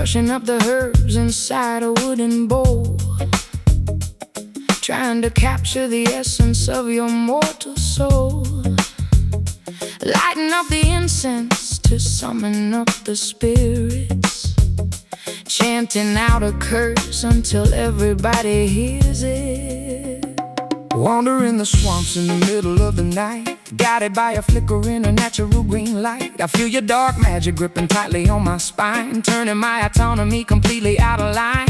Crushing up the herbs inside a wooden bowl, trying to capture the essence of your mortal soul. Lighting up the incense to summon up the spirits, chanting out a curse until everybody hears it. Wandering the swamps in the middle of the night, guided by a flicker in a natural green light. I feel your dark magic gripping tightly on my spine, turning my autonomy completely out of line.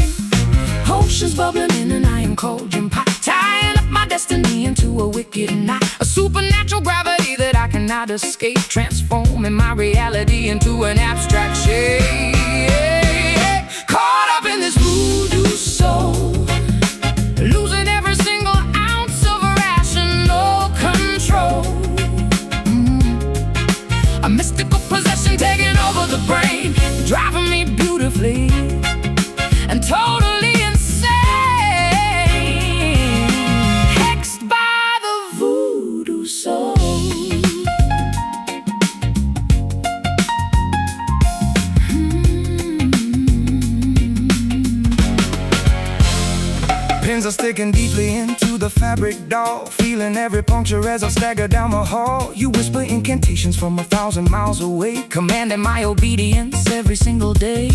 Oceans bubbling in an iron cauldron pot, tying up my destiny into a wicked knot. A supernatural gravity that I cannot escape, transforming my reality into an abstract shape. Caught up in this voodoo soul, losing every single ounce of rational control. A mystical possession taking over the brain, driving me beautifully and totally insane. Hexed by the voodoo soul. Pins are sticking deeply into the fabric doll, feeling every puncture as I stagger down the hall. You whisper incantations from 1,000 miles away, commanding my obedience every single day.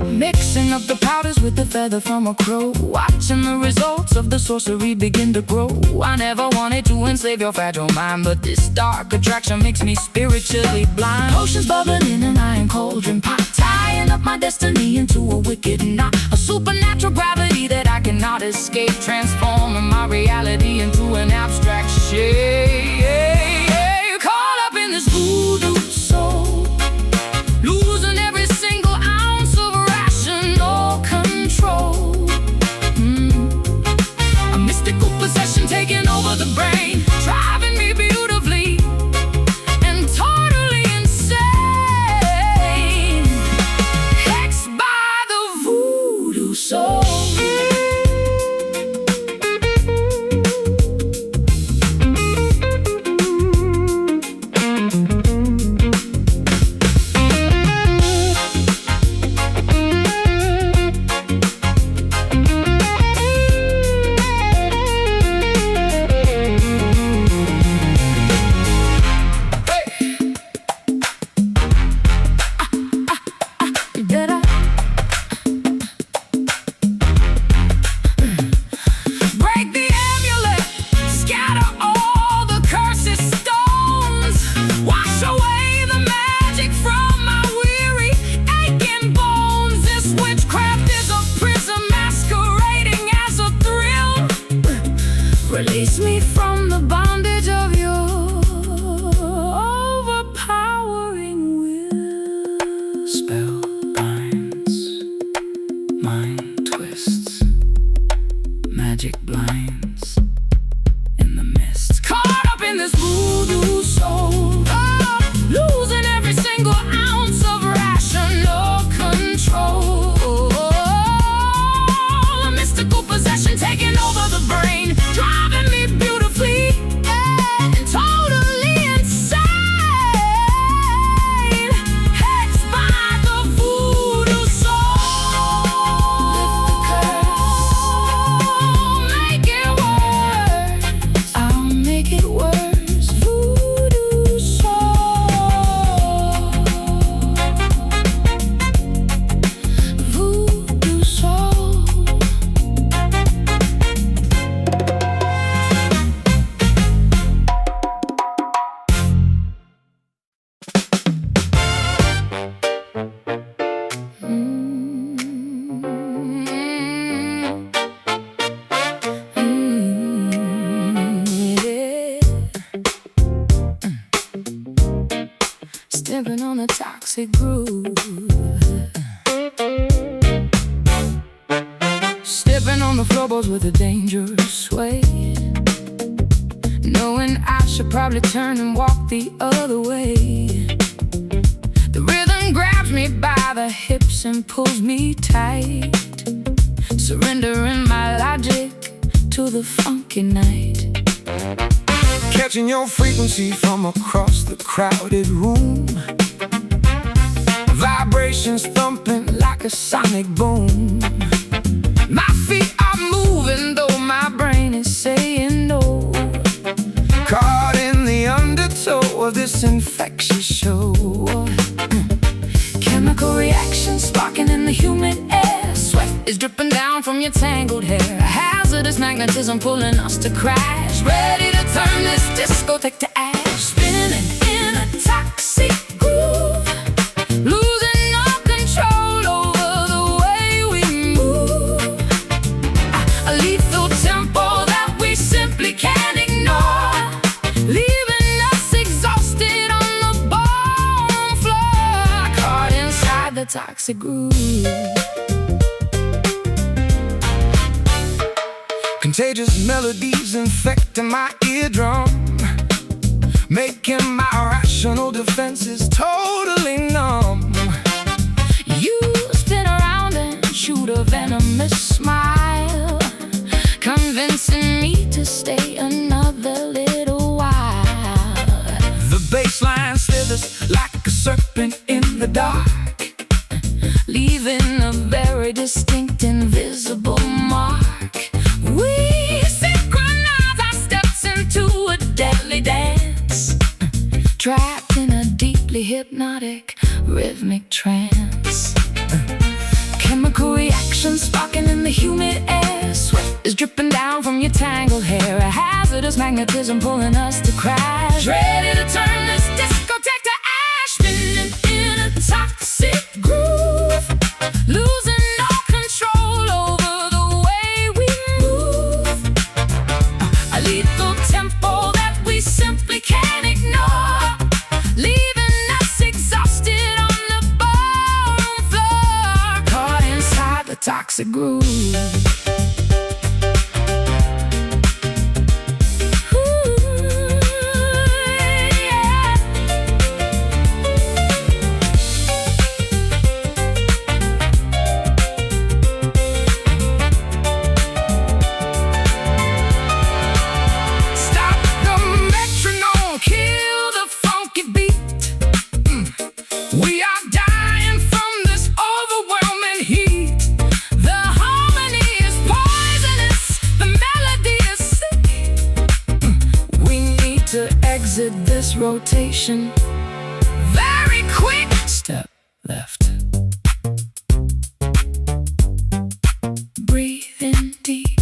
Mixing up the powders with the feather from a crow, watching the results of the sorcery begin to grow. I never wanted to enslave your fragile mind, but this dark attraction makes me spiritually blind. Potions bubbling in an iron cauldron pot, tying up my destiny into a wicked knot. A supernatural gravity that I cannot escape, transforming my reality into an abstract shape. Caught up in this voodoo soul, losing every single ounce of rational control. A mystical possession taking over the brain, driving me beautifully and totally insane. Hexed by the voodoo soul. Release me from the bondage of your overpowering will. Spell binds, mind twists, magic blinds in the mist. Caught up in this voodoo soul, losing every single ounce of rational control. A mystical possession taking over the brain, driving me beautifully Sipping on the toxic groove, stepping on the floorboards with a dangerous sway, knowing I should probably turn and walk the other way. The rhythm grabs me by the hips and pulls me tight, surrendering my logic to the funky night. Catching your frequency from across the crowded room, vibrations thumping like a sonic boom. My feet are moving though my brain is saying no, caught in the undertow of this infectious show. Chemical reactions sparking in the humid air, sweat is dripping down from your tangled hair, a hazardous magnetism pulling us to crash, ready to turn this discotheque to ash. Spinning in a toxic groove, losing all control over the way we move. A lethal tempo that we simply can't ignore, leaving us exhausted on the ballroom floor, caught inside the toxic groove. Contagious melodies infecting my eardrum, making my rational defenses totally numb. You spin around and shoot a venomous smile, convincing me to stay another little while. The bassline slithers like a serpent in the dark, leaving a very distinct invisible mark. We synchronize our steps into a deadly dance, trapped in a deeply hypnotic rhythmic trance. Chemical reactions sparking in the humid air, sweat is dripping down from your tangled hair, a hazardous magnetism pulling us to crash, ready to turn this discotheque to ash. Spinning in a toxic groove, losing all control over the way we move. A lethal tempo that we simply can't ignore, leaving us exhausted on the ballroom floor, caught inside the toxic groove. This rotation very quick. Step left, breathe in deep.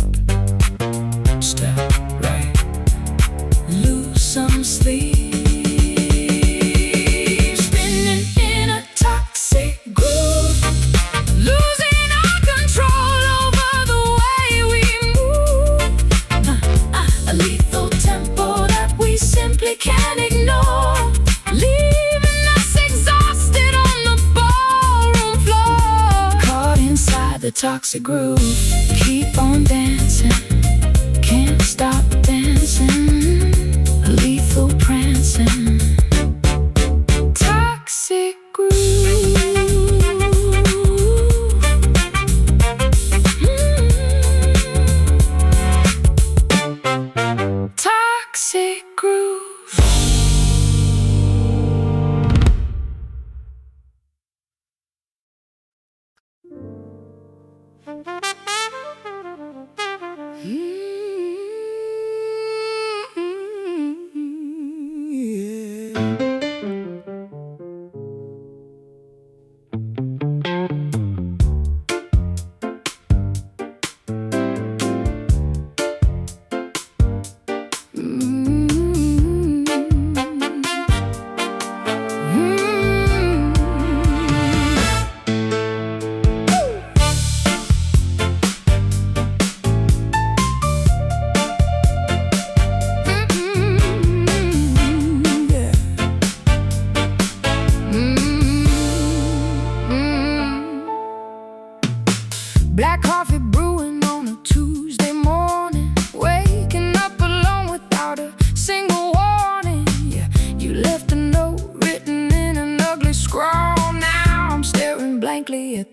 Step right, lose some sleep. Spinning in a toxic groove, losing our control over the way we move. A lethal tempo that we simply can't ignore, leaving us exhausted on the ballroom floor, caught inside the toxic groove. Keep on dancing, can't stop dancing, lethal prancing, toxic groove. Toxic groove.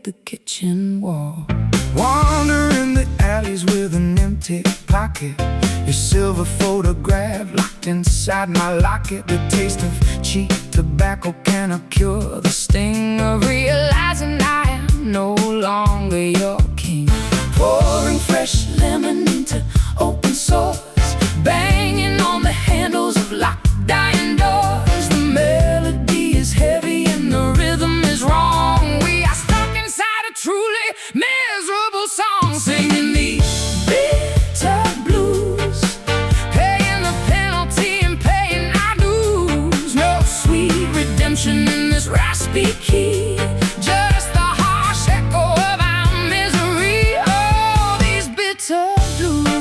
hit the kitchen wall. Wandering the alleys with an empty pocket, your silver photograph locked inside my locket. The taste of cheap tobacco cannot cure the sting of Realizing I am no longer your king. pouring fresh Lemon into open sores, banging on the handles of locked dying doors. The melody is heavy and the rhythm is wrong. We are stuck inside a truly miserable song, Singing these bitter blues, paying the penalty and paying our dues. no sweet Redemption in this raspy key, just the harsh echo of our misery. Oh, these bitter blues.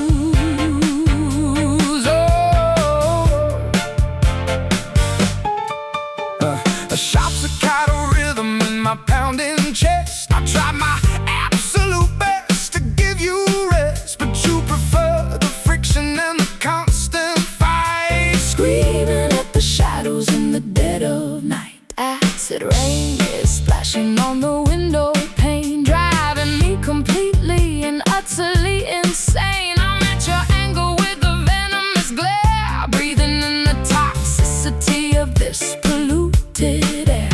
a sharp staccato rhythm in my pounding chest. I tried my absolute best to give you rest, but you prefer the friction and the constant fight. Screaming at the shadows in the dead of night. Acid rain is splashing on the window pane, driving me completely and utterly insane. I'm at your angle with the venomous glare, breathing in the toxicity of this polluted air.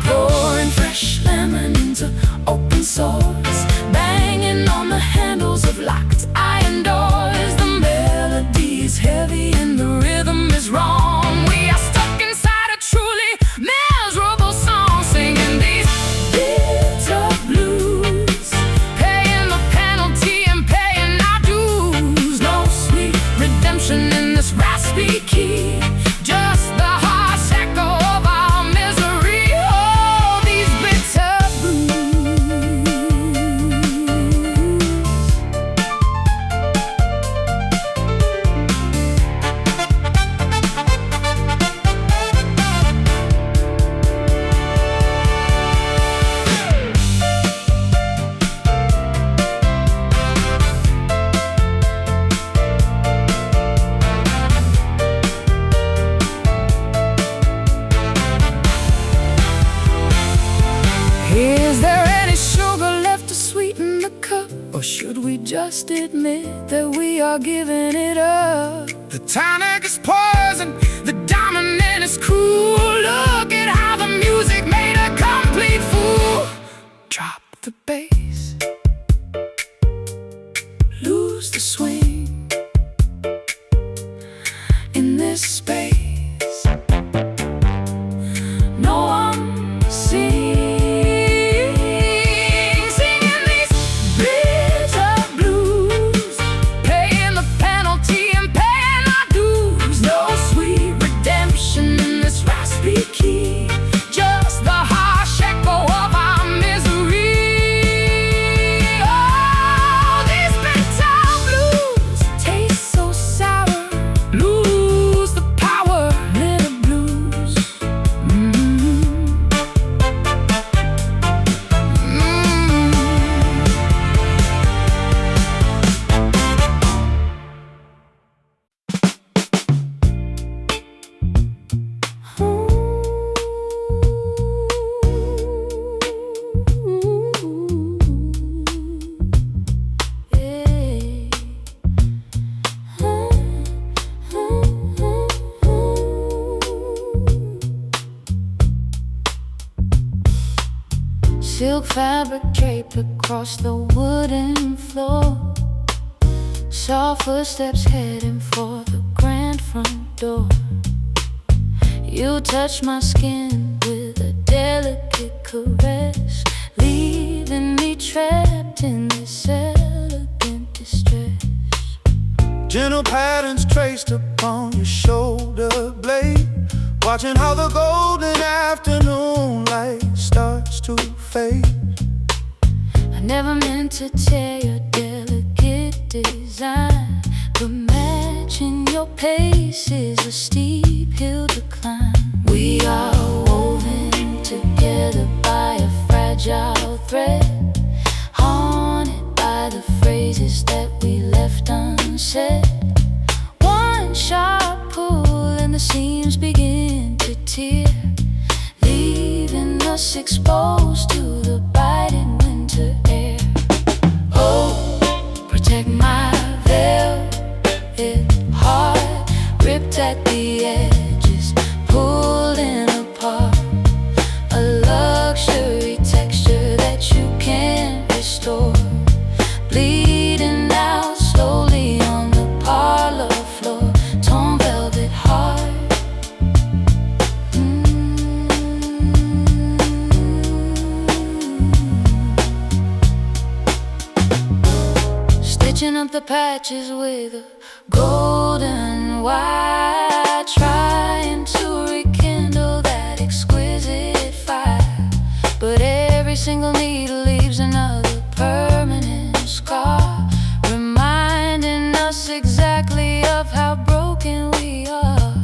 Pouring fresh Lemon into open sores, banging on the handles of locked iron doors. the melody is heavy and the rhythm is wrong. We are stuck inside a truly miserable song, singing these bitter blues, paying the penalty and paying our dues. No sweet Redemption in this raspy key, just the harsh echo of our misery. Oh, these bitter blues. Is there any sugar left to sweeten the cup, Or should we just admit that we are giving it up? the tonic is poison, the dominant is cruel. Look at how the music made a complete fool. Drop the bass, lose the swing in this space. No one sings, singing these bitter blues, paying the penalty and paying our dues. No sweet redemption in this raspy key, just the harsh echo of our misery. Oh, these bitter blues taste so sour, lose the power, little blues. Silk fabric draped across the wooden floor, soft footsteps heading for the grand front door. You touch my skin with a delicate caress, leaving me trapped in this elegant distress. Gentle patterns traced upon your shoulder blade, watching how the golden afternoon light starts to fade. I never meant to tear your delicate design, but matching your pace is a steep hill to climb. We are woven together by a fragile thread, haunted by the phrases that we left unsaid. One sharp pull and the seams begin to tear, leaving us exposed to the biting at the edges, pulling apart. A luxury texture that you can't restore, bleeding out slowly on the parlor floor. Torn velvet heart. Stitching up the patches with a golden wire, trying to rekindle that exquisite fire. But every single needle leaves another permanent scar, reminding us exactly of how broken we are.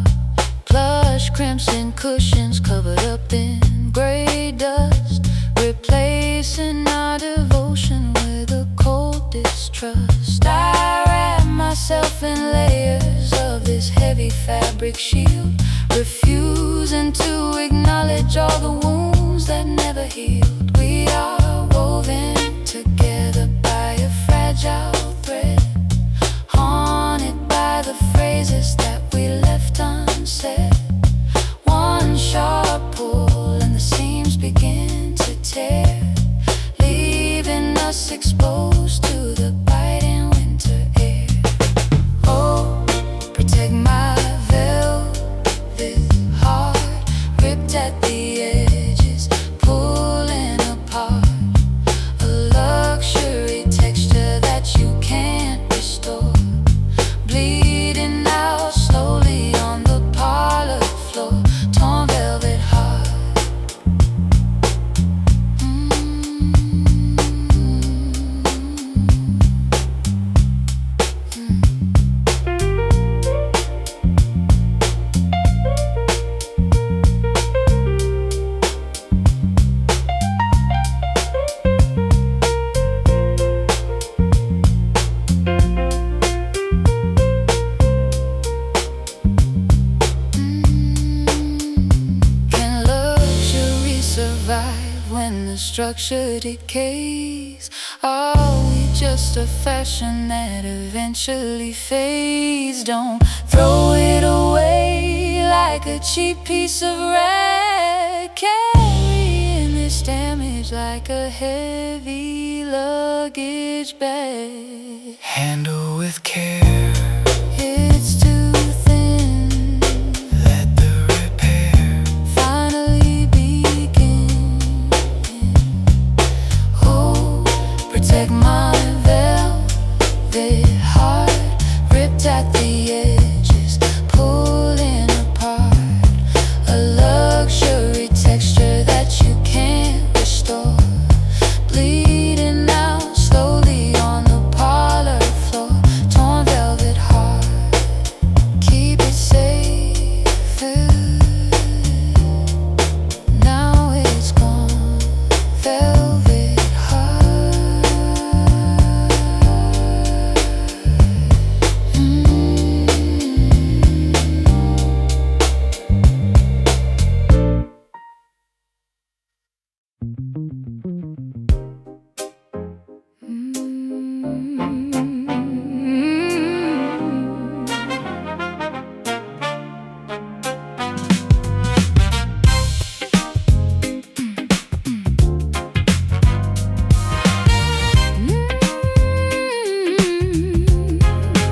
Plush crimson cushions covered up in gray dust, replacing our devotion with a cold distrust. I wrap myself in layers of this heavy fabric shield, refusing to acknowledge all the wounds that never healed. We are woven together by a fragile thread, haunted by the phrases that we left unsaid. One sharp pull and the seams begin to tear, leaving us exposed to the biting winter air. Oh, protect my velvet heart, ripped at the edges, pulling apart. A luxury texture that you can't restore, bleeding out slowly on the parlor floor. Torn velvet heart. Can luxury survive when the structure decays? Are we just a fashion that eventually fades? Don't throw it away like a cheap piece of rag, carrying this damage like a heavy luggage bag. Handle with care. It's too thin. Let the repair finally begin. Oh, protect my velvet heart, ripped at the edges, pulling apart. A luxury texture that you can't restore, bleeding out slowly on the parlor floor. Torn velvet heart, keep it safe. Now it's gone. Velvet heart.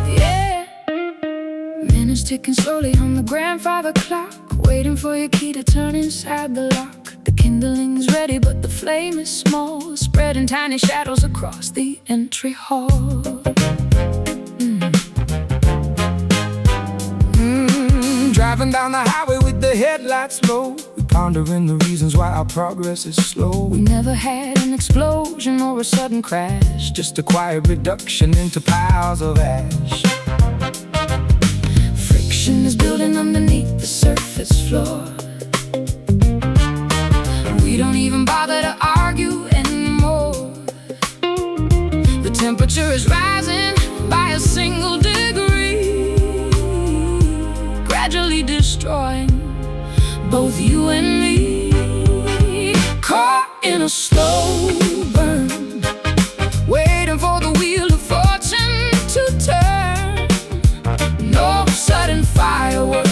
Yeah. Minutes ticking slowly on the grandfather clock, waiting for your key to turn inside the lock. The kindling's ready, but the flame is small, spreading tiny shadows across the entry hall. Driving down the highway with the headlights low, we pondering the reasons why our progress is slow. We never had an explosion or a sudden crash, Just a quiet reduction into piles of ash. friction is building underneath the surface floor. We don't even bother to argue anymore. The temperature is rising by a single degree, gradually destroying both you and me. Caught in a slow burn, waiting for the wheel of fortune to turn. No sudden fireworks,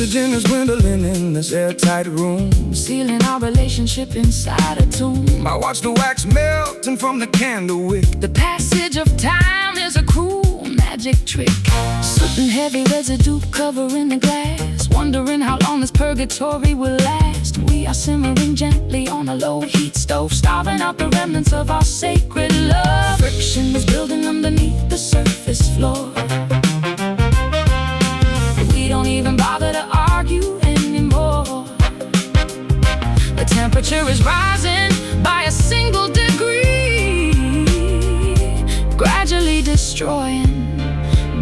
Oxygen is dwindling in this airtight room, sealing our relationship inside a tomb. I watch the wax melting from the candle wick. The passage of time is a cruel magic trick. Soot and heavy residue covering the glass, wondering how long this purgatory will last. We are simmering gently on a low heat stove, starving out the remnants of our sacred love. Friction is building underneath the surface floor. We don't even bother to argue anymore. The temperature is rising by a single degree, gradually destroying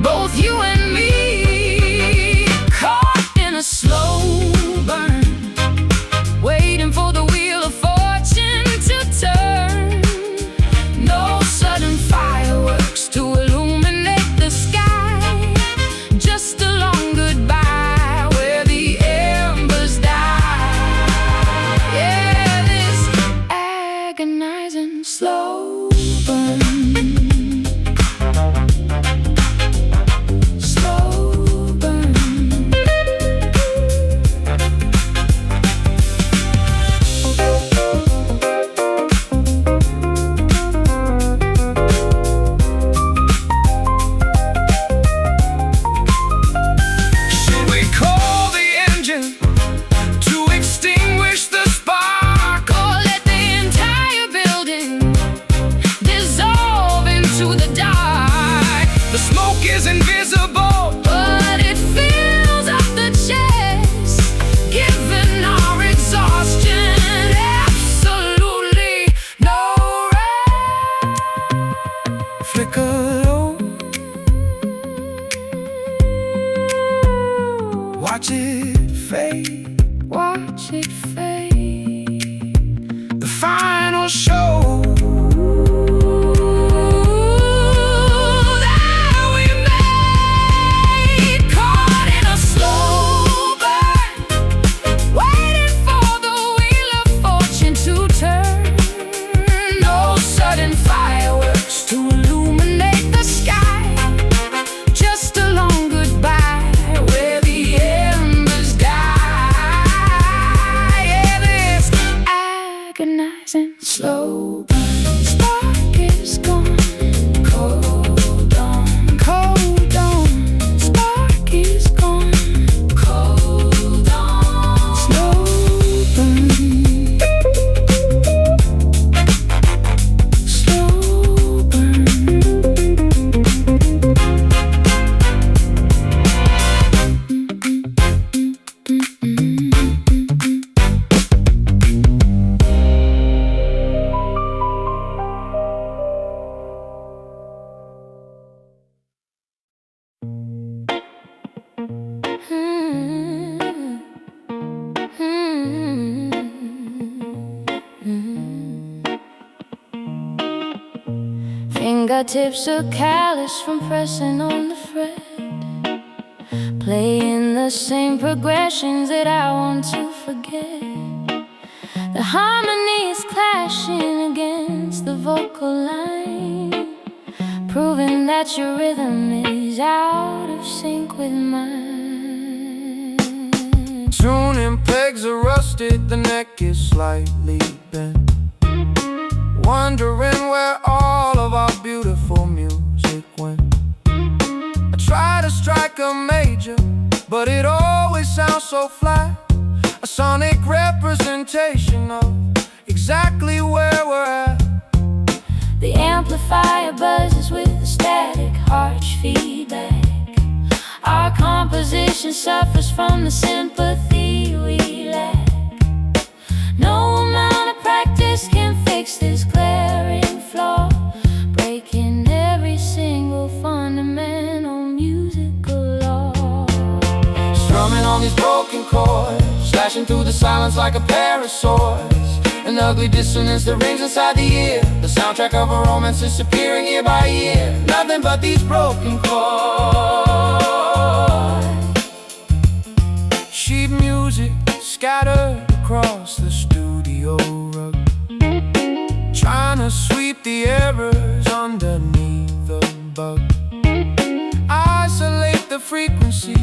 both you and me. Caught in a slow burn, waiting for the wheel of fortune to turn. No sudden fireworks to illuminate the sky, just a long goodbye where the embers die. Yeah, this agonizing slow burn. The smoke is invisible, but it fills up the chest, giving our exhaustion absolutely no rest. Flicker low, watch it fade, watch it fade. The final show. Slow burn, spark is gone. Cold on, spark is gone. Cold on, slow burn, slow burn. Fingertips are callous from pressing on the fret, playing the same progressions that I want to forget. The harmony is clashing against the vocal line, proving that your rhythm is out of sync with mine. Tuning pegs are rusted, the neck is slightly bent, wondering where all of our beautiful music went. I try to strike a major, but it always sounds so flat. A sonic representation of exactly where we're at. The amplifier buzzes with a static harsh feedback. Our composition suffers from the sympathy we lack. No amount of practice can fix this glaring flaw, breaking every single fundamental musical law. Strumming on these broken chords, slashing through the silence like a pair of swords. An ugly dissonance that rings inside the ear, the soundtrack of a romance disappearing year by year. Nothing but these broken chords. Sheet music scattered across the studio rug, trying to sweep the errors underneath the bug. Isolate the frequency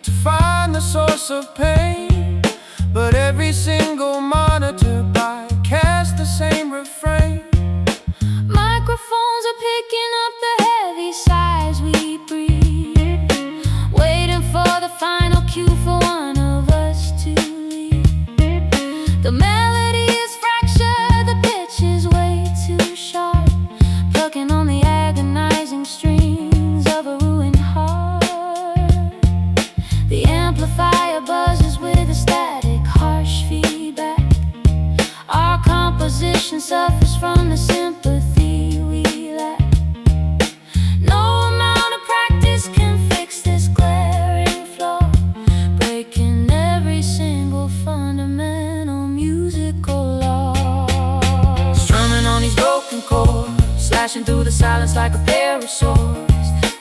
to find the a source of pain, but every single monitor bycast the same refrain. Microphones are picking up the heavy sighs we breathe, waiting for the final cue for one of us to leave. The melody is fractured, the pitch is way too sharp, plucking on the agonizing strings of a ruined heart. The amplifier buzzes with a static, harsh feedback. Our composition suffers from the sympathy we lack. No amount of practice can fix this glaring flaw, breaking every single fundamental musical law. Strumming on these broken chords, slashing through the silence like a pair of swords.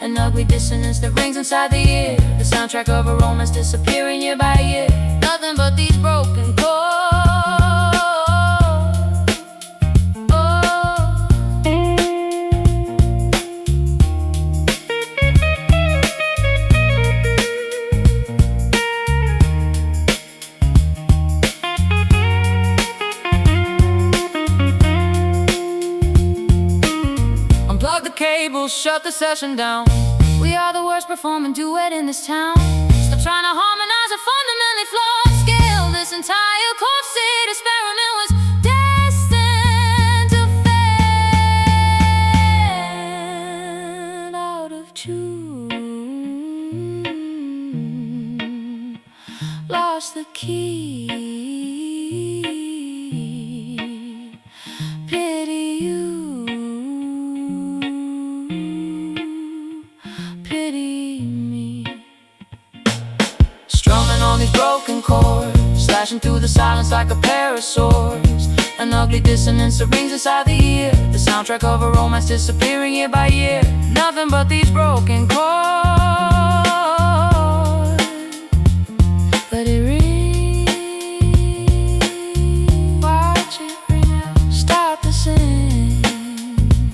An ugly dissonance that rings inside the ear, the soundtrack of a romance disappearing year by year. Nothing but these broken chords. Unplug the cables, shut the session down. We are the worst performing duet in this town. Stop trying to harmonize a fundamentally flawed scale. This entire corset experiment was destined to fail out of tune. Lost the key. Pity you. Pity me. Strumming on these broken chords, slashing through the silence like a pair of swords. An ugly dissonance that rings inside the ear, the soundtrack of a romance disappearing year by year. Nothing but these broken chords. Let it ring, watch it ring out. Stop the sing,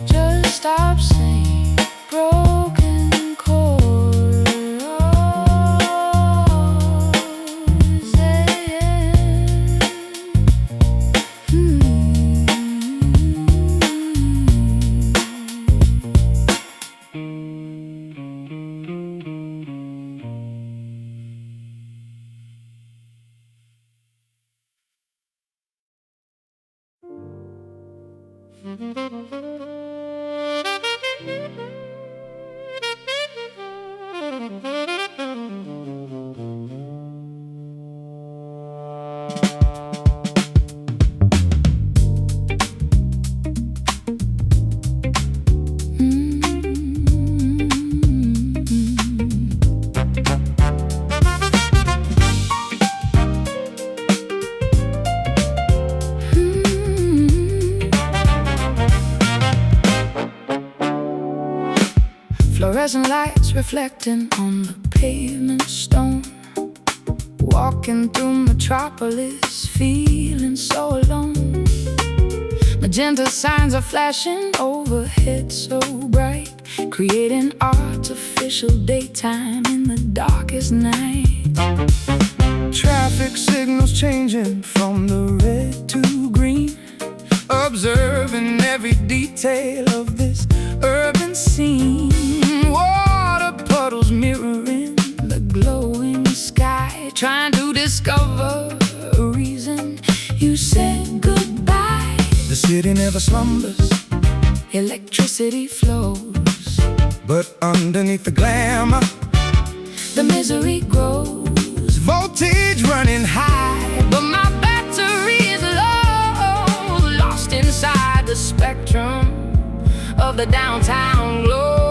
just stop singing. Broken chords, yeah. Fluorescent lights reflecting on the pavement stone. Walking through metropolis, feeling so alone. Magenta signs are flashing overhead so bright, creating artificial daytime in the darkest night. Traffic signals changing from the red to green, observing every detail of this urban scene. Water puddles mirroring the glowing sky, trying to discover a reason you said goodbye. The city never slumbers, Electricity flows, but underneath the glamour, the misery grows. voltage running high. But my battery is low, lost inside the spectrum of the downtown glow.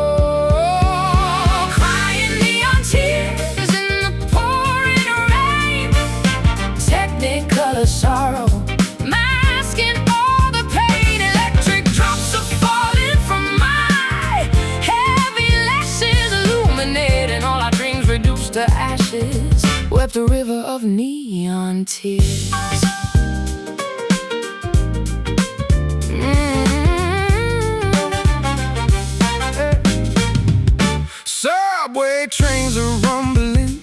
Crying neon tears in the pouring rain, technicolor sorrow masking all the pain. Electric drops are falling from my heavy lashes, illuminating all our dreams reduced to ashes. Wept a river of neon tears. Subway trains are rumbling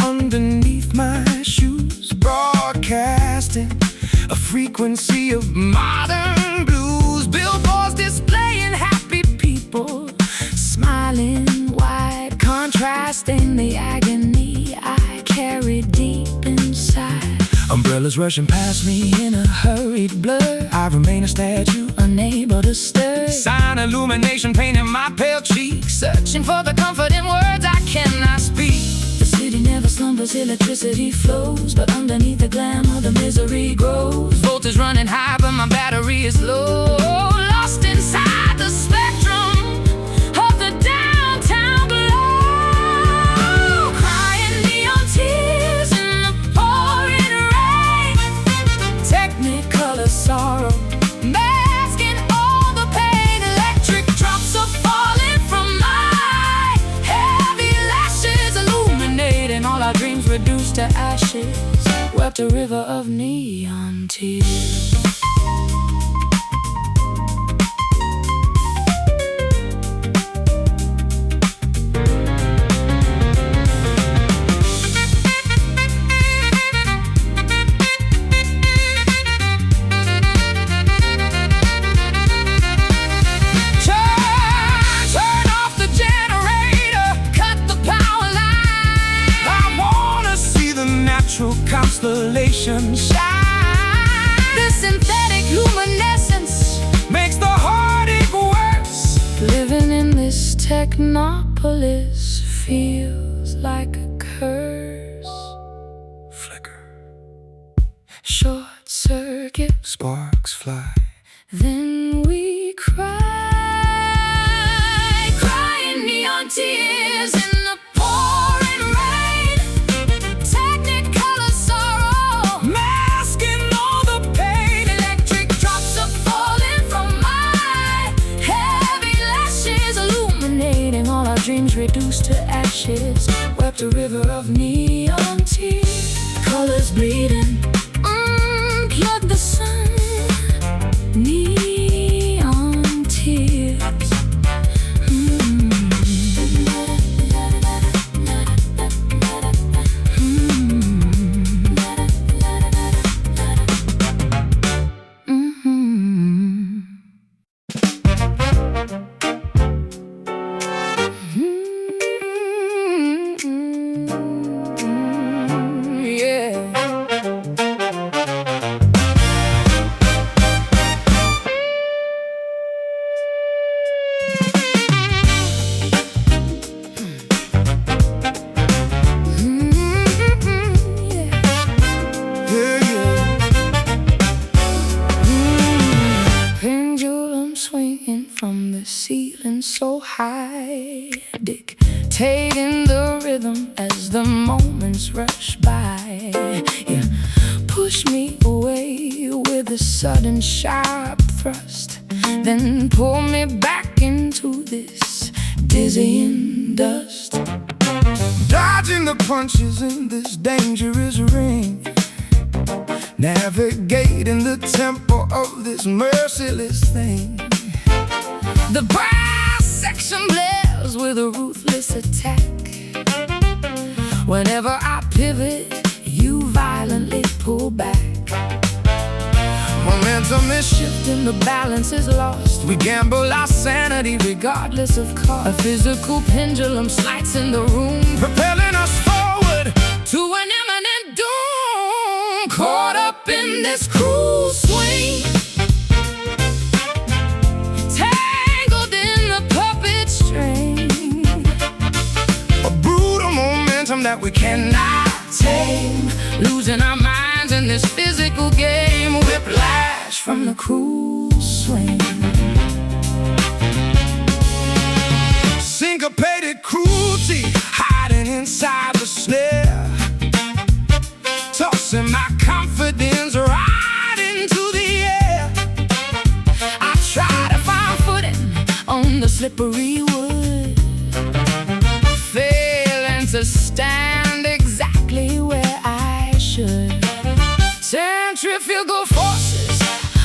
underneath modern blues. Billboards displaying happy people, smiling wide, contrasting the agony I carry deep inside. Umbrellas rushing past me in a hurried blur. I remain a statue, Unable to stir, sign illumination painting my pale cheeks, searching for the comfort in words I cannot speak. The city never slumbers, electricity flows, but underneath the glamour the misery grows. voltage running high but my battery is low. Lost inside the spectrum of the downtown glow, crying neon tears in the pouring rain. Technicolor sorrow masking all the pain. Electric drops are falling from my heavy lashes, illuminating all our dreams reduced to ashes. Wept a river of neon tears. Turn off the generator, cut the power line. I wanna see the natural constellation shine. This synthetic luminescence Makes the heartache worse. living in this technopolis feels like a curse. Flicker, Short circuit, sparks fly. then we cry, crying neon tears in the pouring rain. Technicolor sorrow Masking all the pain. electric drops are falling from my heavy lashes, illuminating all our dreams reduced to ashes. Wept a river of neon tears, colors bleeding, unplug the sun. Neon tears. Yeah. Pendulum swinging from the ceiling so high, dictating the rhythm as the moments rush by. You push me away with a sudden sharp thrust, then pull me back into this dizzying dust. Dodging the punches in this dangerous ring, navigating the tempo of this merciless thing. The brass section blares with a ruthless attack. Whenever I pivot, you violently pull back. Momentum is Shifting, the balance is lost. We gamble our sanity, Regardless of cost, a physical pendulum slides in the room, propelling us forward. to an imminent doom. Caught up in this cruel swing, tangled in the puppet string. A brutal momentum that we cannot tame. Losing our minds in this physical game. Whiplash from the cruel swing. Syncopated cruelty hiding inside the snare, tossing my confidence right into the air. I try to find footing on the slippery wood, failing to stand exactly where I should. Centrifugal forces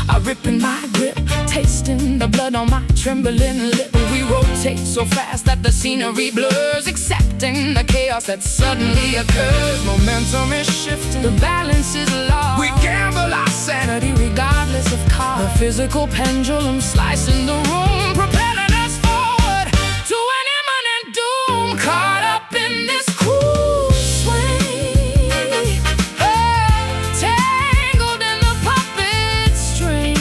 are ripping my grip, tasting the blood on my trembling lip. We rotate so fast that the scenery blurs, accepting the chaos that suddenly occurs. Momentum is shifting, The balance is lost. we gamble our sanity. regardless of cost. The physical pendulum slicing the room, propelling us forward to an imminent doom. Caught up in this cruel swing, tangled in the puppet string.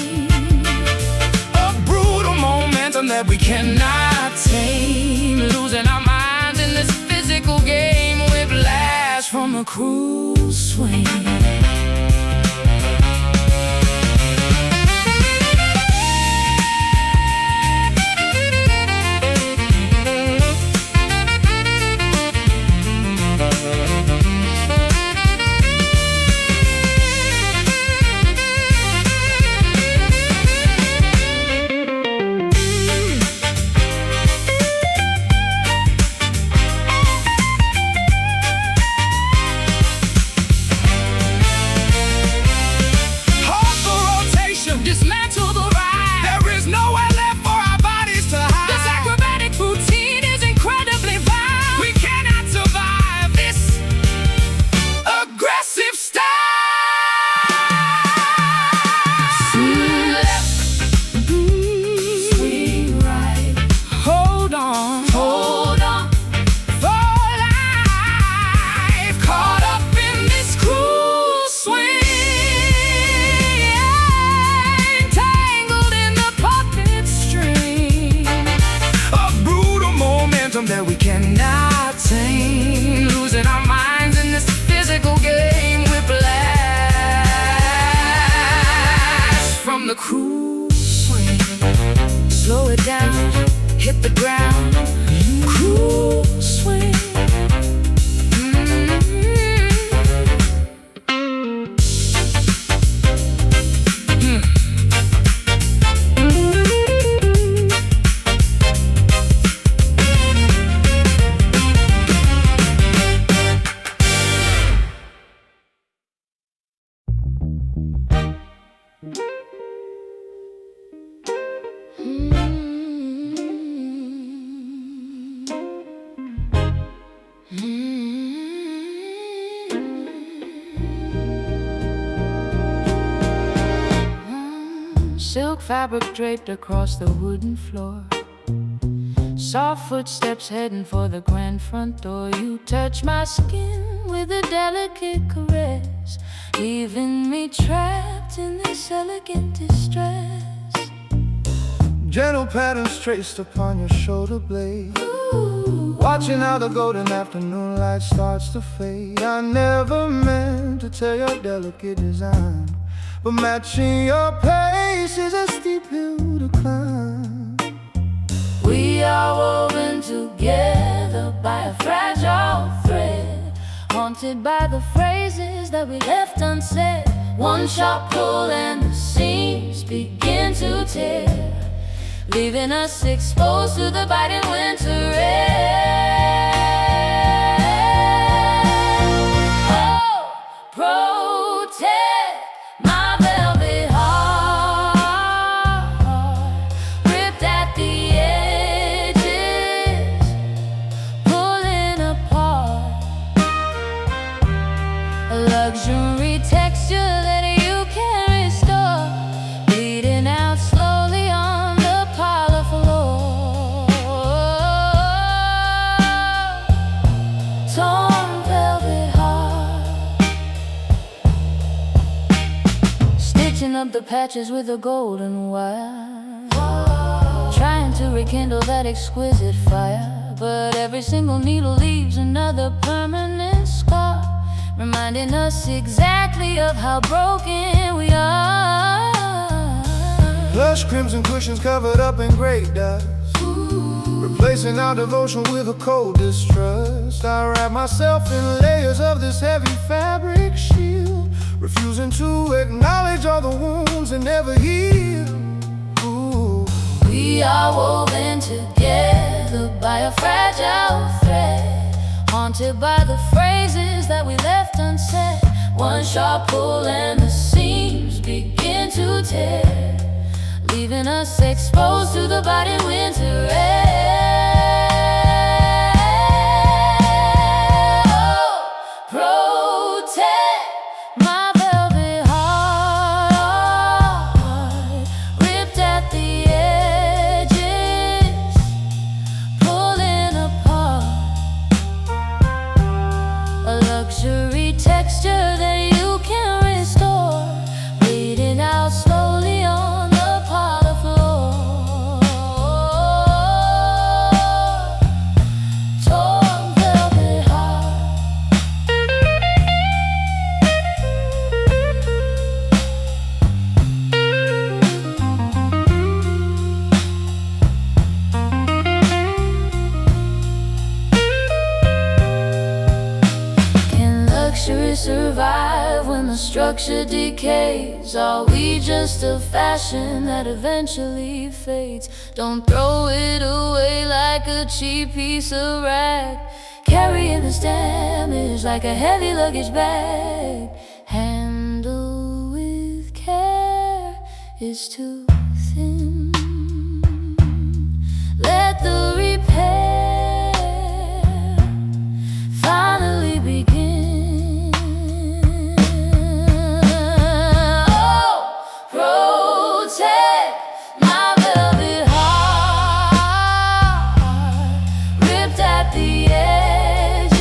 A brutal momentum that we cannot tame, Losing our minds in this physical game. Whiplash from a cruel swing. dismantle the ride. There is nowhere left for our bodies to hide. This acrobatic routine is incredibly vile. We cannot survive this aggressive style. Swing left, swing right. Hold on, hold on For life, caught up in this cruel swing. that we cannot tame, Losing our minds in this physical game. Whiplash from the cruel swing. Slow it down, hit the ground. Cruel swing. Silk fabric draped across the wooden floor. Soft footsteps heading for the grand front door. You touch my skin with a delicate caress, leaving me trapped in this elegant distress. gentle patterns traced upon your shoulder blade. Watching how the golden afternoon light starts to fade. I never meant to tear your delicate design, but matching your pace is a steep hill to climb. We are woven together by a fragile thread, haunted by the phrases that we left unsaid. One sharp pull and the seams begin to tear, leaving us exposed to the biting winter air. Oh, protect my velvet heart, ripped at the edges, pulling apart. A luxury texture that you can't restore, bleeding out slowly on the parlor floor. Torn velvet heart, stitching up the patches with a golden wire, trying to rekindle that exquisite fire. But every single needle leaves another permanent scar, reminding us exactly of how broken we are. Plush crimson cushions covered up in great dust, replacing our devotion with a cold distrust. I wrap myself in layers of this heavy fabric shield, refusing to acknowledge all the wounds that never heal. Ooh. We are woven together by a fragile thread, haunted by the phrases that we left unsaid. One sharp pull and the seams begin to tear, leaving us exposed to the biting winter air. Oh, protect my velvet heart, ripped at the edges, pulling apart. A luxury texture that you can restore, bleeding out slowly on the parlor floor. Torn velvet heart. Can luxury survive when the structure decays? Are we just a fashion that eventually fades? Don't throw it away like a cheap piece of rag, carrying this damage like a heavy luggage bag. Handle with care is too thin. Let the repair finally begin. Oh, protect my velvet heart, ripped at the edges,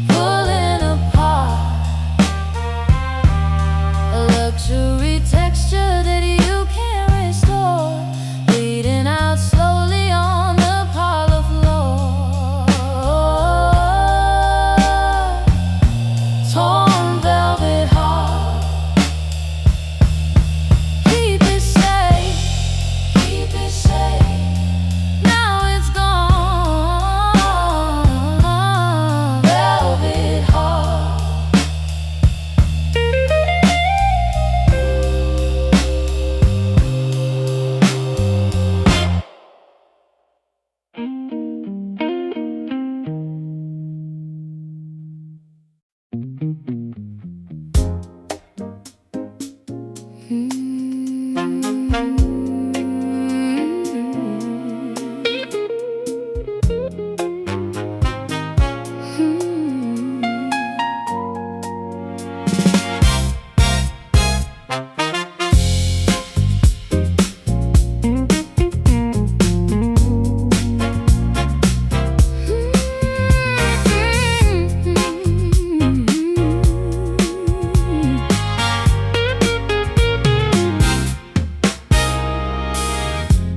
pulling apart. A luxury texture that you can't restore, bleeding out slowly on the parlor floor. Torn velvet heart. Keep it safe, keep it safe. Now it's gone. Velvet heart.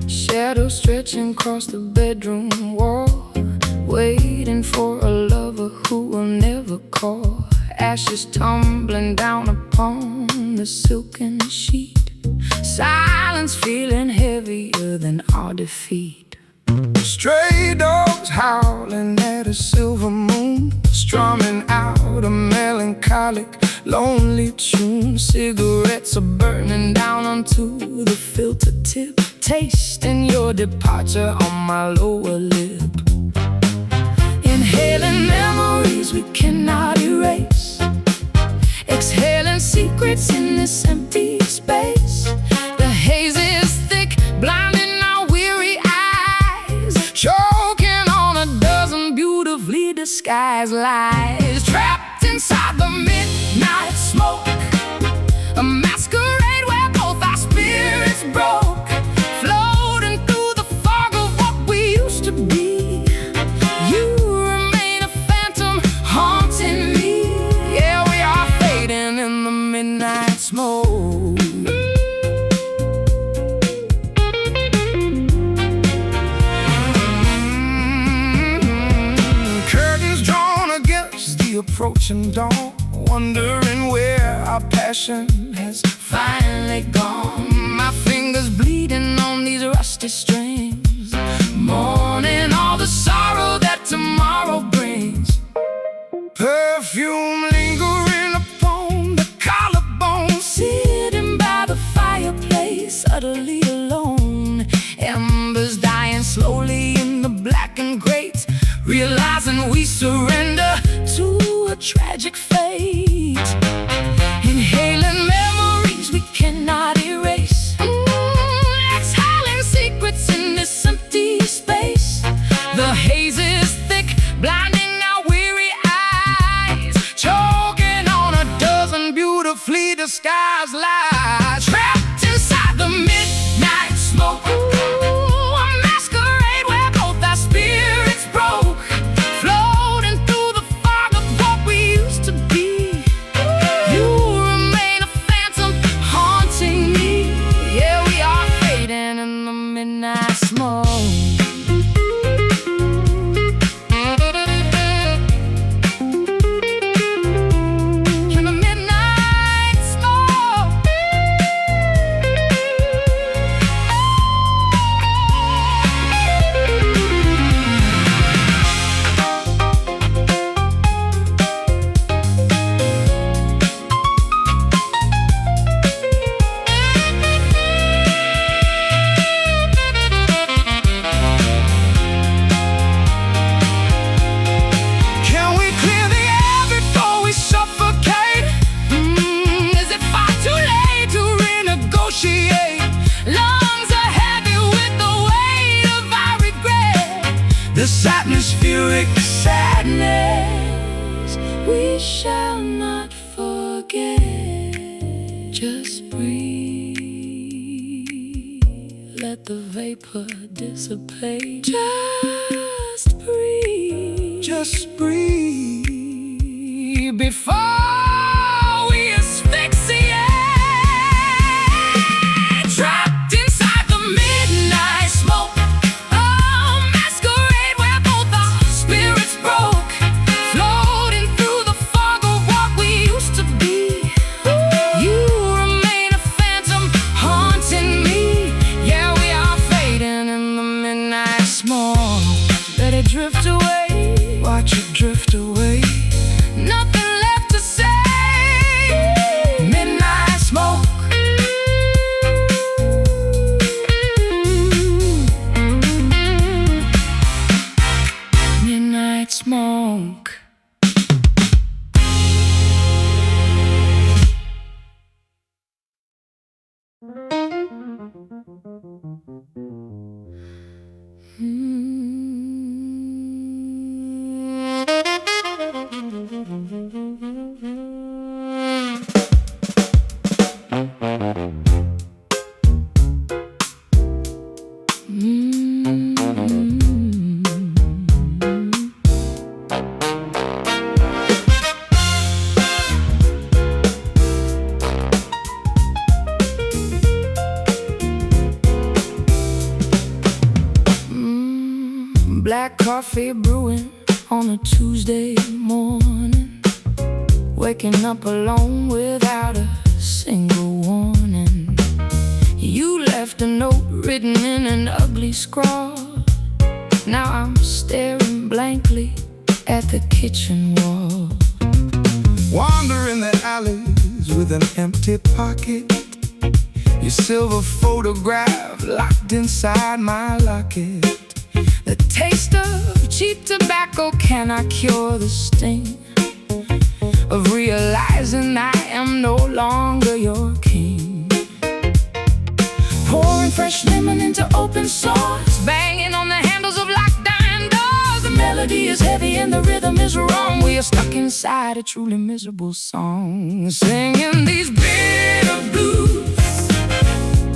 Shadows stretching across the bedroom wall, waiting for a lover who will never call. Ashes tumbling down upon the silken sheet, silence feeling heavier than our defeat. Stray dogs howling at a silver moon, strumming out a melancholic, lonely tune. Cigarettes are burning down onto the filter tip, tasting your departure on my lower lip. Inhaling memories we cannot erase, exhaling secrets in this empty space. The haze is thick, blinding our weary eyes, choking on a dozen beautifully disguised lies. Trapped inside the midnight smoke, a masquerade where both our spirits broke, floating through the fog of what we used to be. You remain a phantom haunting me. Yeah, we are fading in the midnight smoke. Curtains drawn against the approaching dawn, wondering where our passion has finally gone. My fingers bleeding on these rusty strings, mourning all the sorrow that tomorrow brings. Perfume lingering upon the collarbone, sitting by the fireplace, utterly alone. Embers dying slowly in the blackened grate, realizing we surrender to a tragic fate. Inhaling memories we cannot erase, The haze is thick, blinding our weary eyes, choking on a dozen beautifully disguised lies. Trapped inside the midnight smoke, ooh, a masquerade where both our spirits broke, floating through the fog of what we used to be. You remain a phantom haunting me. Yeah, we are fading in the midnight smoke. This atmospheric sadness we shall not forget. Just breathe, let the vapor dissipate. Just breathe, before we asphyxiate. Trapped inside the midnight smoke, drift away, watch it drift away. Nothing left to say. Midnight smoke. Midnight smoke. Black coffee brewing on a Tuesday morning, waking up alone without a single warning. You left a note written in an ugly scrawl. Now I'm staring blankly at the kitchen wall. Wandering the alleys with an empty pocket, your silver photograph locked inside my locket. The taste of cheap tobacco cannot cure the sting of realizing I am no longer your king. Pouring fresh lemon into open sores, banging on the handles of locked dying doors. The melody is heavy and the rhythm is wrong. We are stuck inside a truly miserable song, singing these bitter blues,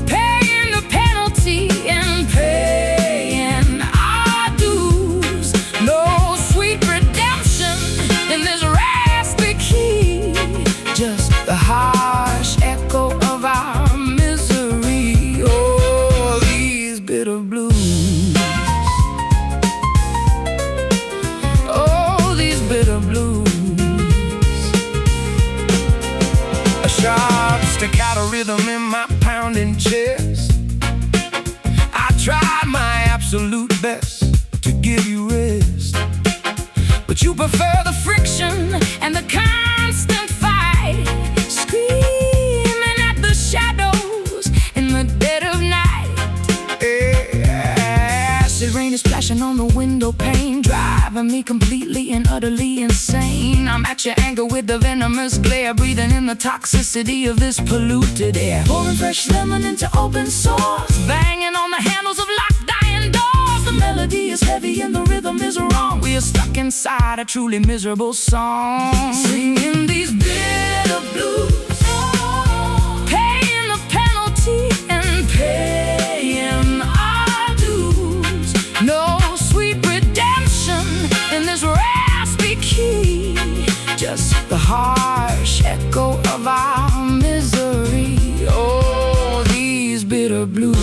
paying the penalty and paying our dues. No sweet redemption in this raspy key, just the harsh echo of our misery. Oh, these bitter blues. Oh, these bitter blues. A sharp staccato rhythm in my pounding chest. I tried my absolute best to give you rest, But you prefer the friction and the constant fight, screaming at the shadows in the dead of night. Acid rain is splashing on the window pane, driving me completely and utterly insane. I'm at your anger with the venomous glare, breathing in the toxicity of this polluted air. Pouring fresh lemon into open sores, banging on the handles of locked dying doors. The melody is heavy and the rhythm is wrong. We are stuck inside a truly miserable song, singing these bitter blues, paying the penalty and paying our dues. No sweet redemption in this raspy key, just the harsh echo of our misery. Oh, these bitter blues.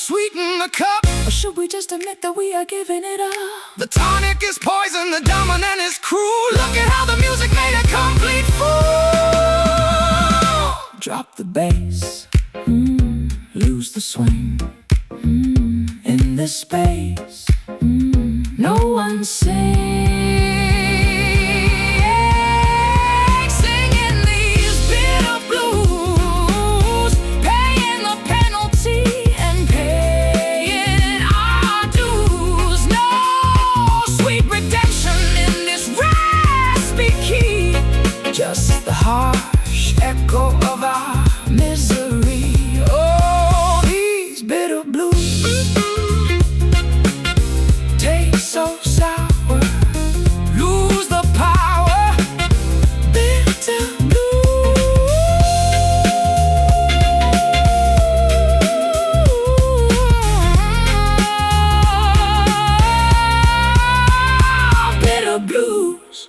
Sweeten the cup, or should we just admit that we are giving it up? The tonic is poison, the dominant is cruel. Look at how the music made a complete fool. Drop the bass, lose the swing. In this space, no one sings. Singing these bitter blues, paying the penalty and paying our dues. No sweet redemption in this raspy key, just the harsh echo of our misery. Oh, these bitter blues taste so sour, lose the power. Bitter blues.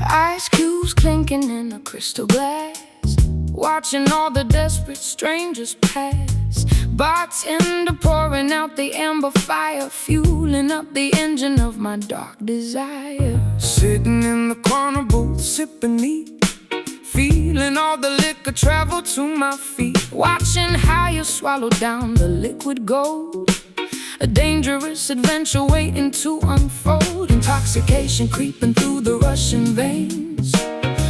Ice cubes clinking in a crystal glass, watching all the desperate strangers pass. Bartender pouring out the amber fire, fueling up the engine of my dark desire. Sitting in the corner booth, sipping neat, feeling all the liquor travel to my feet. Watching how you swallow down the liquid gold, a dangerous adventure waiting to unfold. Intoxication creeping through the rushing veins,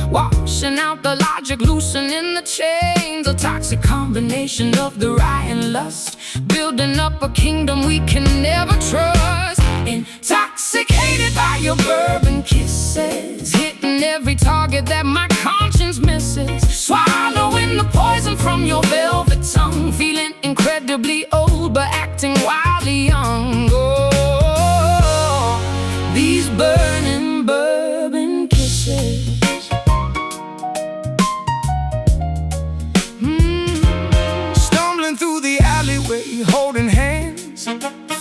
washing out the logic, loosening the chains. A toxic combination of the rye and lust, building up a kingdom we can never trust. Intoxicated by your bourbon kisses, hitting every target that my conscience misses. Swallowing the poison from your velvet tongue, feeling incredibly old but acting wildly young. Oh, these burning bourbon kisses. Stumbling through the alleyway, holding hands,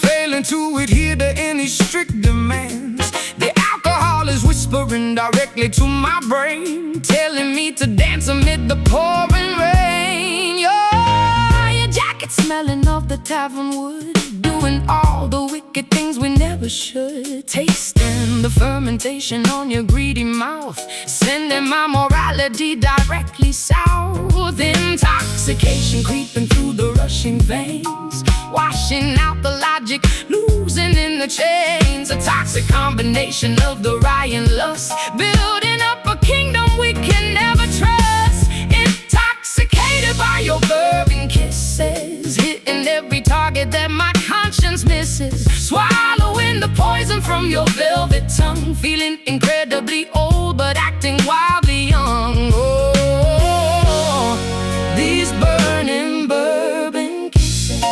failing to adhere to any strict demands. The alcohol is whispering directly to my brain, telling me to dance amid the pouring rain. Your jacket smelling of the tavern wood, doing all the wicked things we never should. Tasting the fermentation on your greedy mouth, sending my morality directly south. Intoxication creeping through the rushing veins, washing out the logic, losing in the chains. A toxic combination of the rye and lust, building up a kingdom we can never trust. Intoxicated by your bourbon kisses, hitting every target that my conscience misses. Swallowing the poison from your velvet tongue, feeling incredibly old but acting wildly young. Oh, these burning bourbon kisses.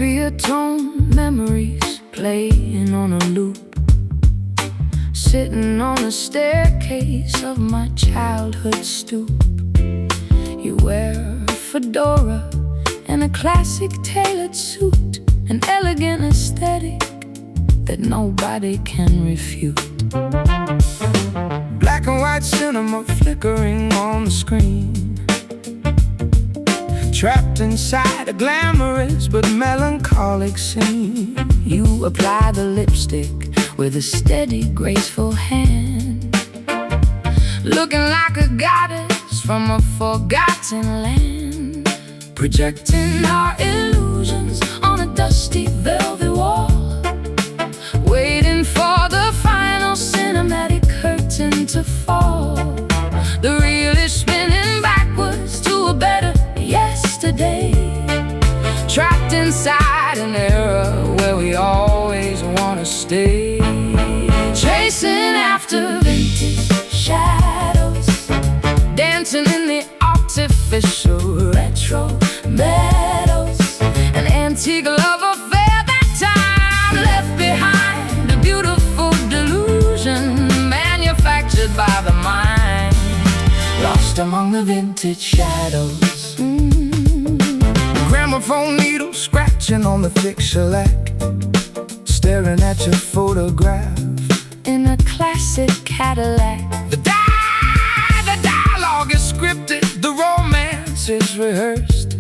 sepia tone memories playing on a loop, sitting on the staircase of my childhood stoop. You wear a fedora and a classic tailored suit, an elegant aesthetic that nobody can refute. Black and white cinema flickering on the screen, trapped inside a glamorous but melancholic scene. You apply the lipstick with a steady, graceful hand, looking like a goddess from a forgotten land, projecting our illusions on a dusty velvet wall, waiting for the final cinematic curtain to fall. The reel is spinning backwards to a better yesterday, trapped inside an era where we always want to stay, chasing after vintage shadows, dancing in the artificial retro meadows, an antique love affair that time left behind, a beautiful delusion manufactured by the mind, lost among the vintage shadows. Gramophone needle scratching on the thick shellac, staring at your photograph in a classic Cadillac. The dialogue is scripted, the romance is rehearsed,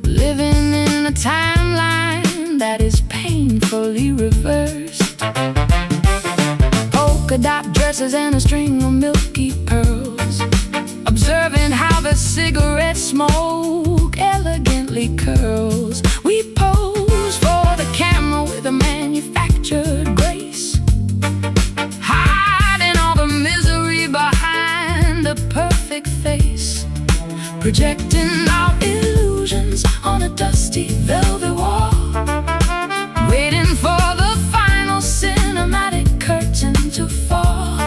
living in a timeline that is painfully reversed. Polka dot dresses and a string of milky pearls, observing how the cigarette smoke elegantly curls. We pose for the camera with a manufactured grace, hiding all the misery behind a perfect face, projecting our illusions on a dusty velvet wall, waiting for the final cinematic curtain to fall.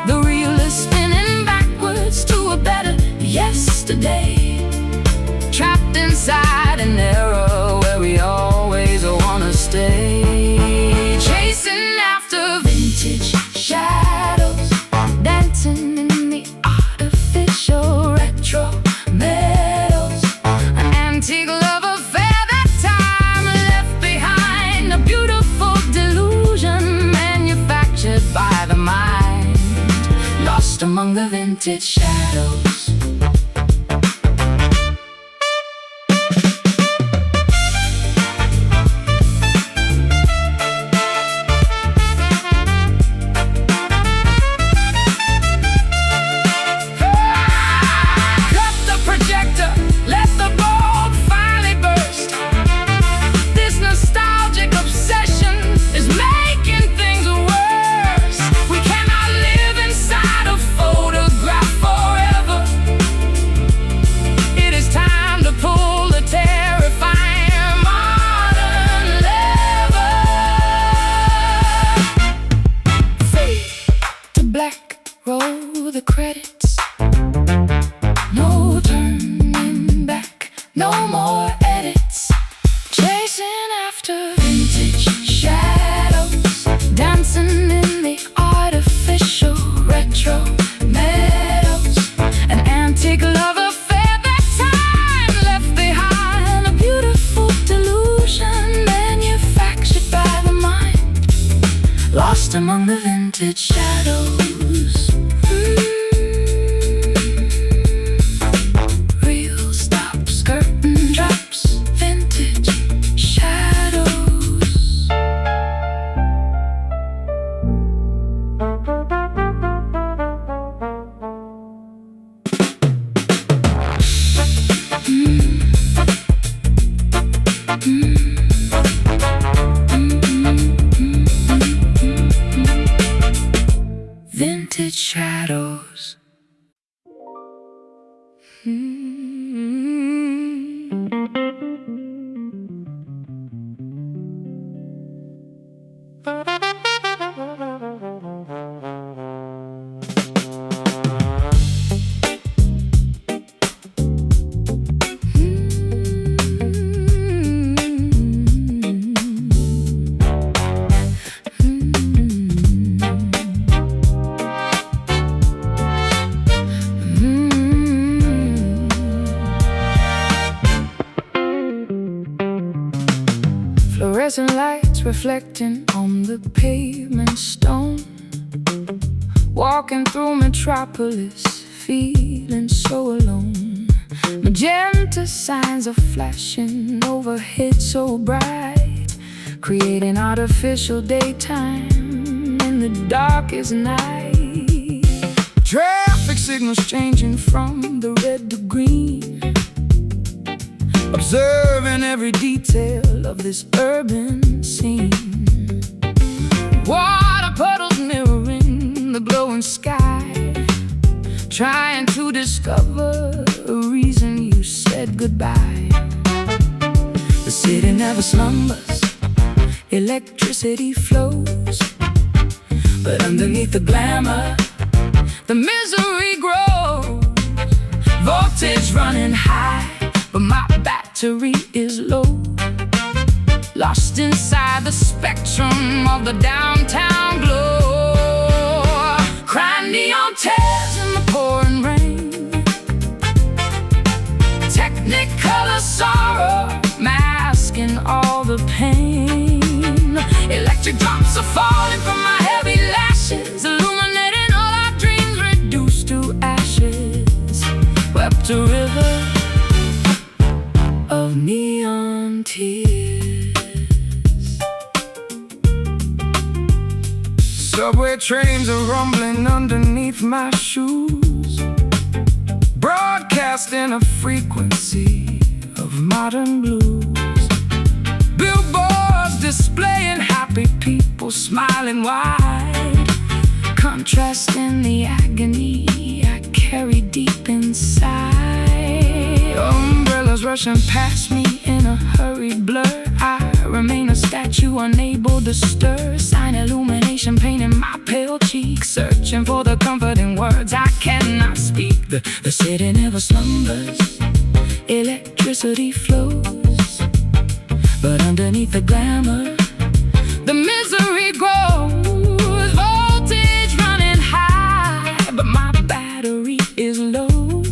The reel is spinning backwards to a better yesterday, trapped inside an era where we always want to stay, chasing after vintage shadows, dancing in the artificial retro meadows, an antique love affair that time left behind, a beautiful delusion manufactured by the mind, lost among the vintage shadows. Roll the credits, no turning back, no more edits, chasing after vintage shadows, dancing in the artificial retro meadows, an antique love affair that time left behind, a beautiful delusion manufactured by the mind, lost among the vintage shadows. Reel stops, curtain drops, vintage shadows. fluorescent lights reflecting on the pavement stone. Walking through metropolis, feeling so alone. Magenta signs are flashing overhead so bright, creating artificial daytime in the darkest night. Traffic signals changing from the red to green, observing every detail of this urban scene. Water puddles mirroring the glowing sky, trying to discover a reason you said goodbye. The city never slumbers, electricity flows, but underneath the glamour, the misery grows. Voltage running high, but my battery is low. Lost inside the spectrum of the downtown glow. Crying neon tears in the pouring rain, technicolor sorrow masking all the pain. Electric drops are falling from my heavy lashes, illuminating all our dreams reduced to ashes. Wept a river of neon tears. Subway trains are rumbling underneath my shoes, broadcasting a frequency of modern blues. Billboards displaying happy people smiling wide, contrasting the agony I carry deep inside. Umbrellas rushing past me in a hurried blur. I remain a statue unable to stir. Sign illumination painting my pale cheeks, searching for the comforting words I cannot speak. The city never slumbers, electricity flows, but underneath the glamour, the misery grows. Voltage running high, but my battery is low.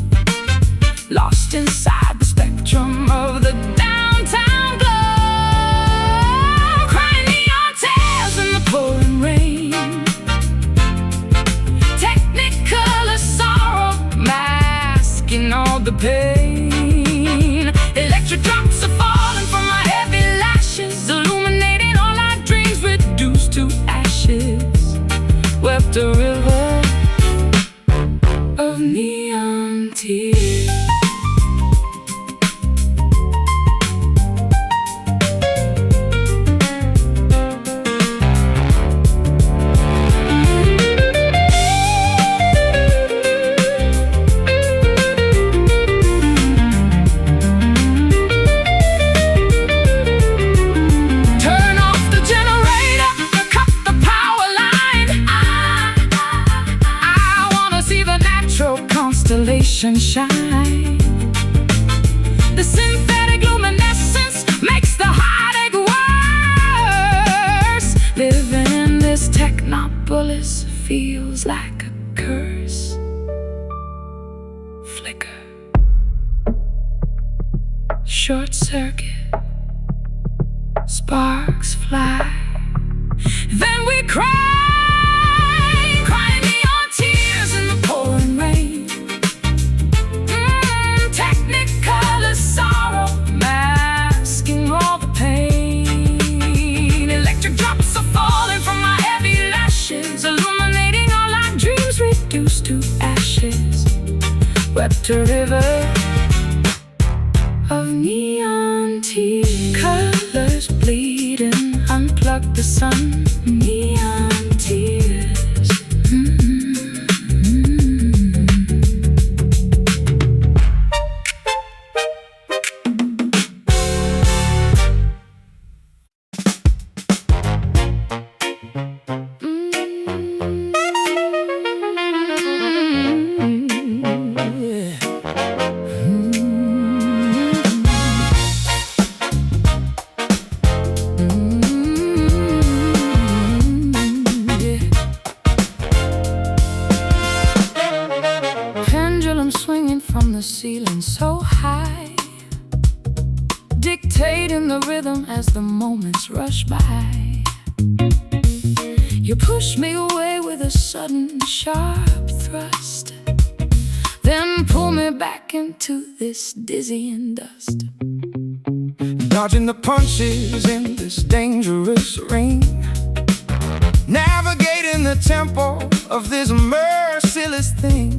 Lost inside the spectrum of the downtown glow. Crying neon tears in the pouring rain, technicolor sorrow masking all the pain. Electric drops are falling from my heavy lashes, illuminating all our dreams reduced to ashes. Wept a river of neon tears. Constellation shine. The synthetic luminescence makes the heartache worse. Living in this technopolis feels like a curse. Flicker, short circuit, sparks fly, then we cry. To ashes, wept a river of neon tears. Colors bleeding, unplug the sun. Neon tears. fade in the rhythm as the moments rush by. You push me away with a sudden sharp thrust, then pull me back into this dizzying dust. Dodging the punches in this dangerous ring, navigating the tempo of this merciless thing.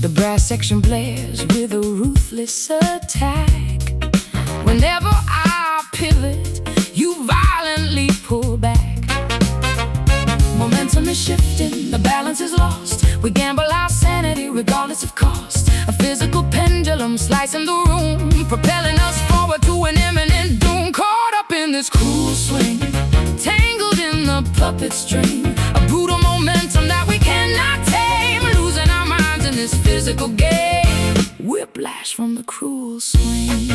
The brass section blares with a ruthless attack. Whenever I pivot, you violently pull back. Momentum is shifting, the balance is lost. We gamble our sanity regardless of cost. A physical pendulum slicing the room, propelling us forward to an imminent doom. Caught up in this cruel swing, tangled in the puppet string. A brutal momentum that we cannot tame, losing our minds in this physical game. Whiplash from the cruel swing.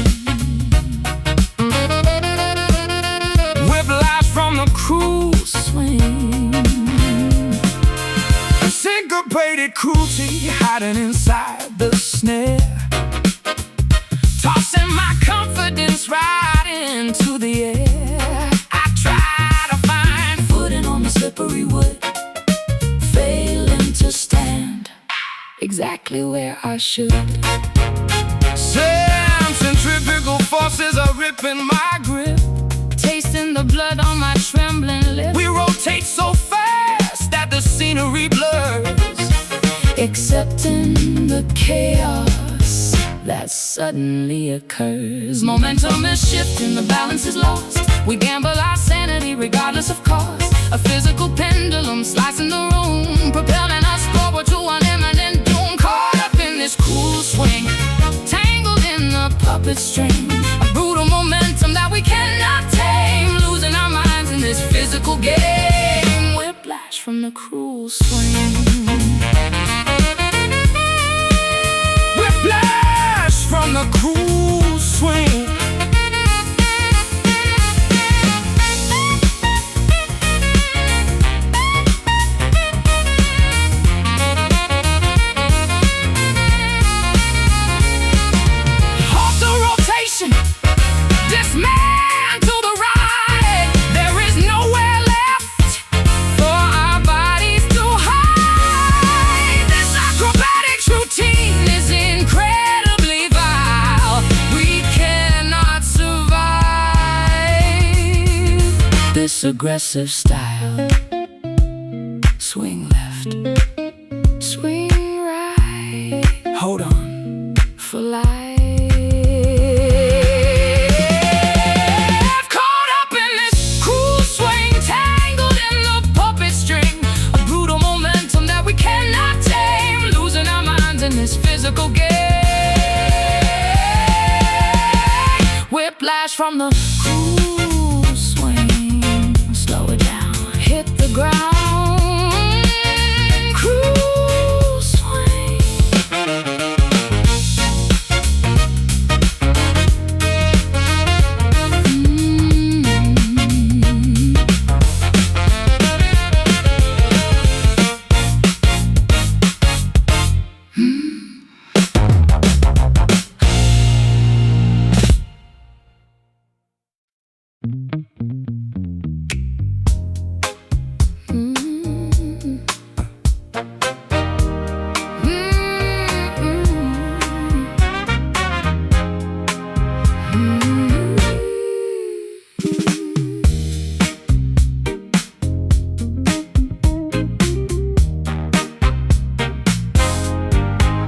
Whiplash from the cruel Swing. syncopated cruelty hiding inside the snare, Tossing my confidence right into the air. I try to find footing on the slippery wood, failing to stand exactly where I should. centrifugal forces are ripping my grip. Tasting the blood on my trembling lips. We rotate so fast that the scenery blurs, Accepting the chaos that suddenly occurs. Momentum is shifting, the balance is lost. We gamble our sanity regardless of cost. A physical pendulum slicing the room, propelling us forward to an imminent doom. Caught up in this cruel swing, tangled in the puppet string. A brutal momentum that we cannot tame, losing our minds in this physical game. Whiplash from the cruel swing. Whiplash from the cruel swing. Halt the rotation, dismantle the ride. There is nowhere left for our bodies to hide. This acrobatic routine is incredibly vile. We cannot survive this aggressive style. Swing left, swing right. Hold on. For life. Caught up in this cruel swing, tangled in the puppet string. A brutal momentum that we cannot tame, losing our minds in this physical game. Whiplash from the cruel swing. Slow it down, hit the ground. Cruel swing.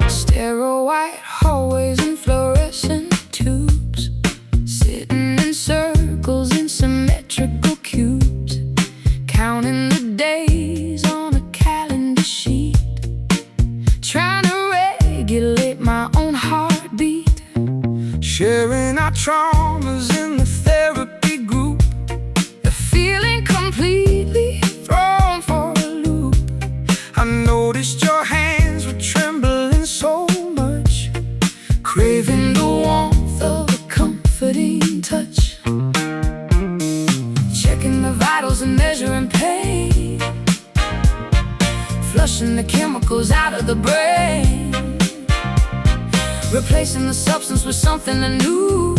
Sterile white hallways and fluorescent tubes, sitting in circles in symmetrical cubes, counting the days on a calendar sheet, trying to regulate my own heartbeat. Sharing our traumas in the therapy group, Feeling completely thrown for a loop. I noticed your hands were trembling so much, craving the warmth of a comforting touch. Checking the vitals and measuring pain, flushing the chemicals out of the brain, replacing the substance with something new.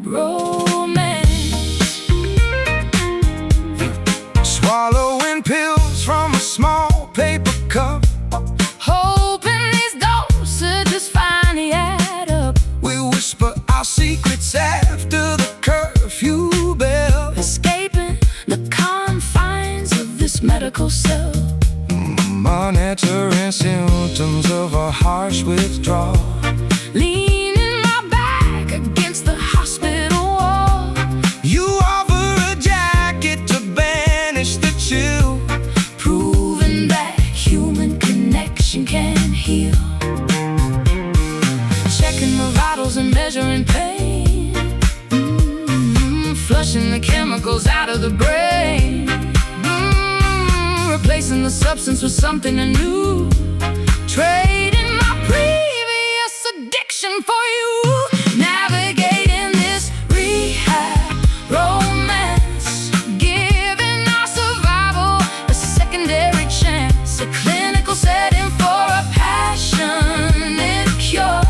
romance. Swallowing pills from a small paper cup, Hoping these dosages finally add up. we whisper our secrets after the curfew bell. Escaping the confines of this medical cell. Monitoring symptoms of a harsh withdrawal. Leaning my back against the hospital wall. You offer a jacket to banish the chill, Proving that human connection can heal. Checking the vitals and measuring pain. Flushing the chemicals out of the brain. Replacing the substance with something new. Trading my previous addiction for you. Navigating this rehab romance. Giving our survival a secondary chance. A clinical setting for a passionate cure.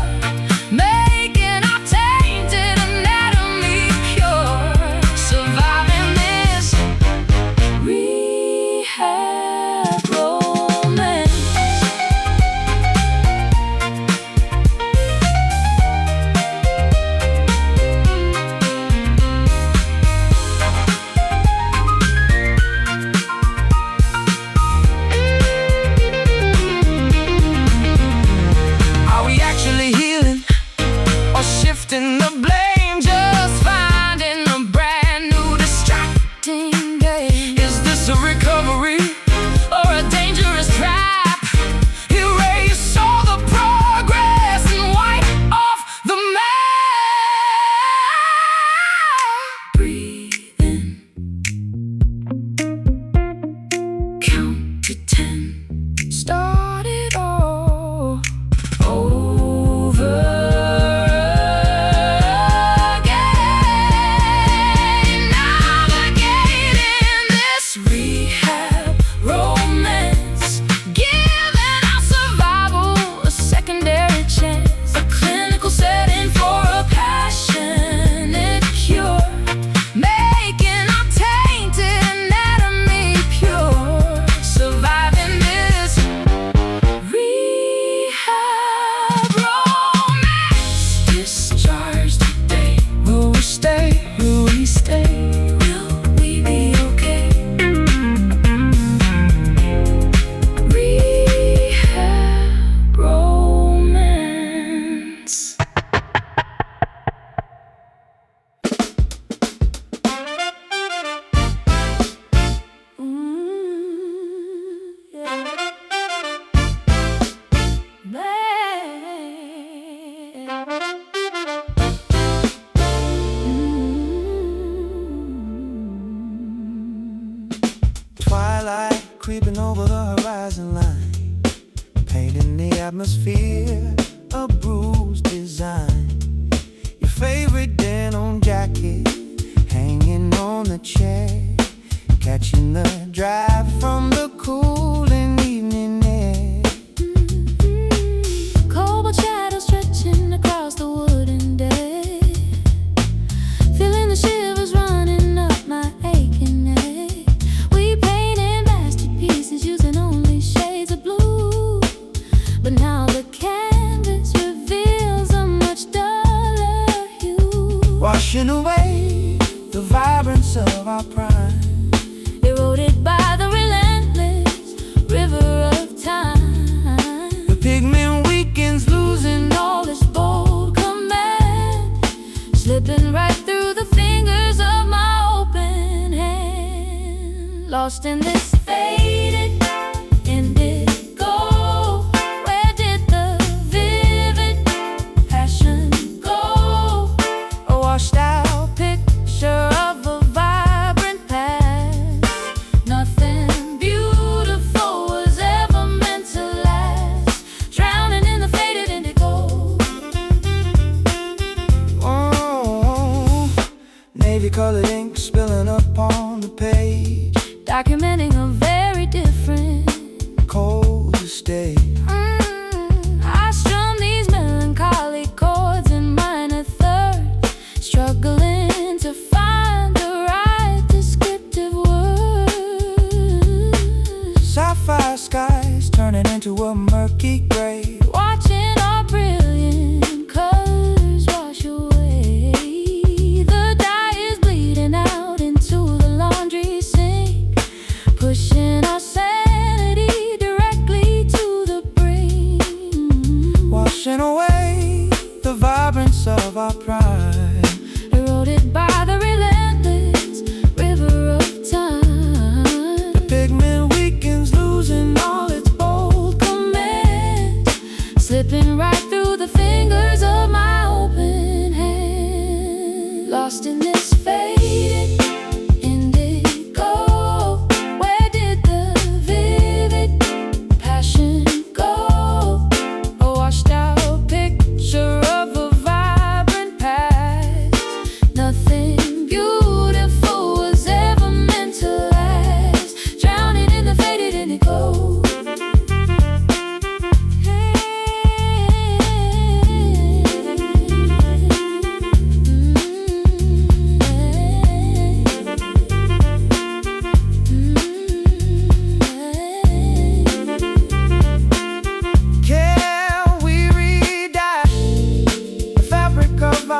Making our tainted anatomy pure. Surviving this rehab romance. are we actually healing or shifting the blame? Just finding a brand new Distracting game. Is this a recovery Or a dangerous trap. Erase all the progress and wipe off the map. Breathe in. Count to 10. Start it all over again. Navigating this rehab romance. Giving our survival a secondary chance. A clinical setting for a passionate cure. Making our tainted anatomy pure. Surviving this rehab romance. Discharged today. Will we stay? Will we stay? Will we be okay? Rehab romance. Twilight creeping over the horizon line, painting the atmosphere, a bruised design. Your favorite denim jacket hanging on the chair, catching the drive from the cooling evening air. Cobalt shadow stretching across the wooden deck. Feeling the shivers running up my aching neck. We painted masterpieces using only shades of blue. But now the canvas reveals a much duller hue. Washing away the vibrance of our prime. Eroded by the relentless river of time. The pigment weakens, losing All this bold command, slipping right through the fingers of my open hand. Lost in this faded indigo. Where did the vivid passion go? a washed out Picture of a vibrant past. Nothing beautiful was ever meant to last. Drowning in the faded indigo. oh, navy colored ink spilling up on the page, Documenting a very different cold to stay. I strum these melancholy chords in minor third, struggling faded indigo? Where did the vivid passion go? A washed out picture of a vibrant past. Nothing beautiful was ever meant to last. Drowning in the faded indigo.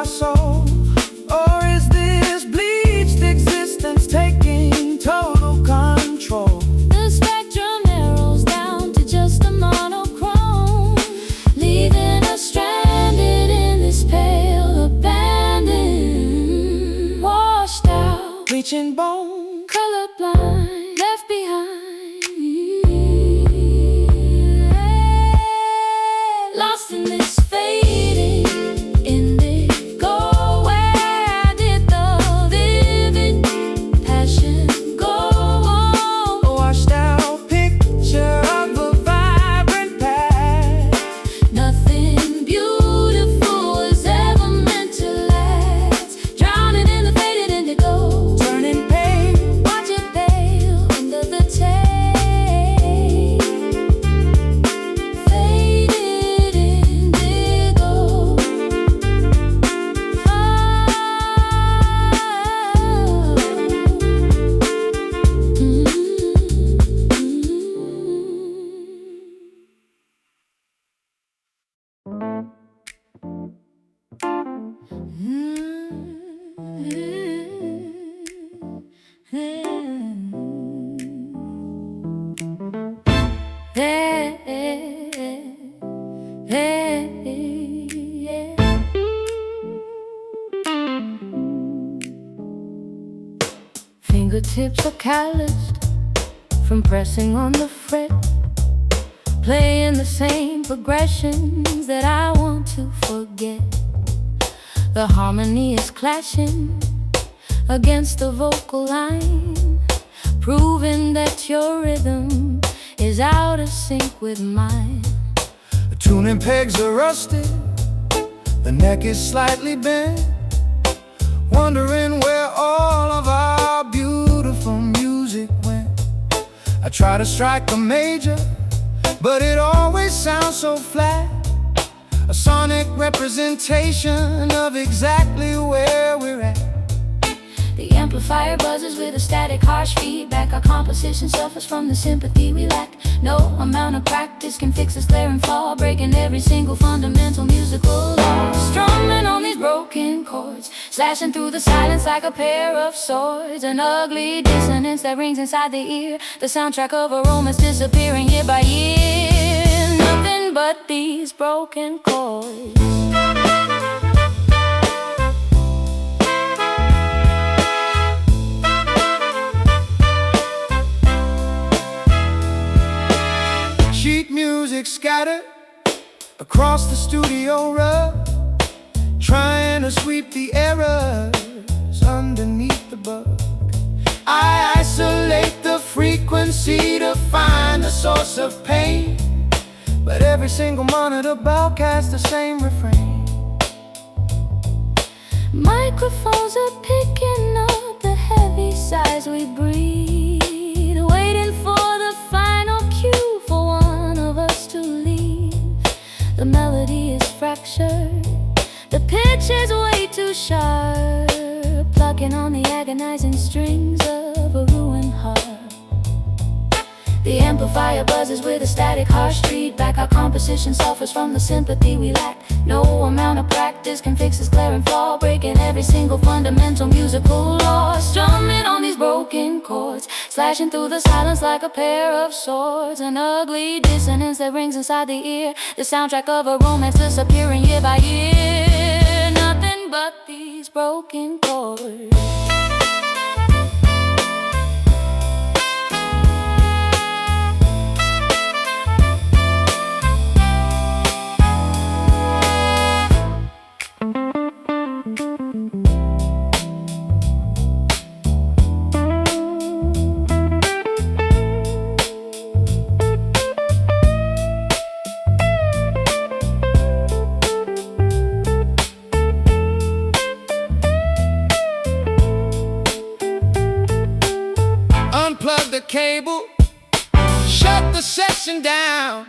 Soul, or is this bleached existence taking total control? The spectrum narrows down to just a monochrome, leaving us stranded in this pale abandon. Washed out, Bleaching bone, colorblind, left behind. Lost in this fading indigo. Where did the vivid passion go? a washed out picture of a vibrant past. Nothing beautiful was ever meant to last. Drowning in the faded indigo. Turning pale, Watch it pale under the tape. Faded indigo. Fingertips are calloused from pressing on the fret, playing the same progressions that I want to forget. The harmony is clashing against the vocal line, proving that your rhythm is out of sync with mine. the tuning pegs are rusted, the neck is slightly bent, wondering where all of our beautiful music went. I try to strike a major, but it always sounds so flat. A sonic representation of exactly where we're at. The amplifier buzzes with a static, harsh feedback. Our composition suffers from the sympathy we lack. No amount of practice can fix this glaring flaw, breaking every single fundamental musical law. Strumming on these broken chords, slashing through the silence like a pair of swords. An ugly dissonance that rings inside the ear, the soundtrack of a romance disappearing year by year. Nothing but these broken chords. Sheet music scattered across the studio rug, trying to sweep the errors underneath the bug. I isolate the frequency to find the source of pain, but every single monitor broadcasts the same refrain. Microphones are picking up the heavy sighs we breathe, waiting for the final cue for one of us to leave. The melody is fractured, the pitch is way too sharp, plucking on the agonizing strings of a ruined heart. The amplifier buzzes with a static, harsh feedback. Our composition suffers from the sympathy we lack. No amount of practice can fix this glaring flaw, breaking every single fundamental musical law. Strumming on these broken chords, slashing through the silence like a pair of swords. An ugly dissonance that rings inside the ear, the soundtrack of a romance disappearing year by year. Nothing but these broken chords. unplug the cable, shut the session down.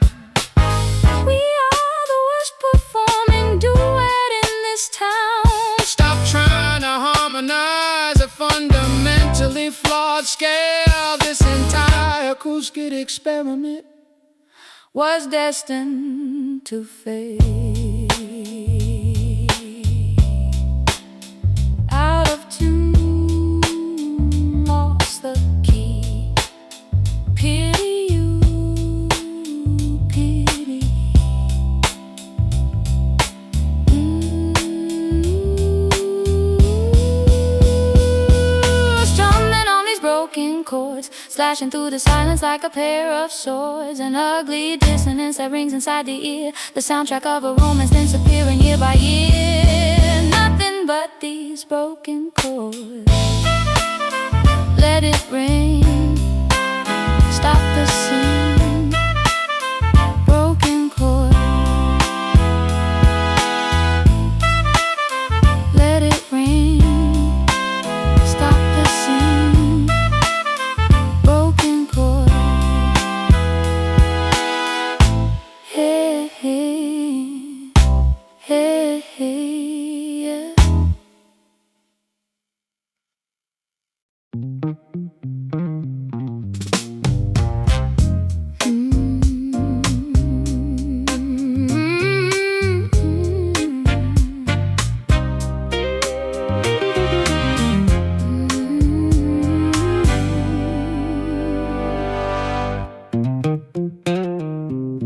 We are the worst performing duet in this town. Stop trying to harmonize a fundamentally flawed scale. This entire acoustic experiment was destined to fail. Out of tune, lost the key. Pity you, pity. Strumming on these broken chords, slashing through the silence like a pair of swords. An ugly dissonance that rings inside the ear, the soundtrack of a romance disappearing year by year. Nothing but these broken chords. Let it rain, stop the scene. Broken chords. Let it rain, stop the scene. Broken chords. Hey, hey, hey, hey, yeah.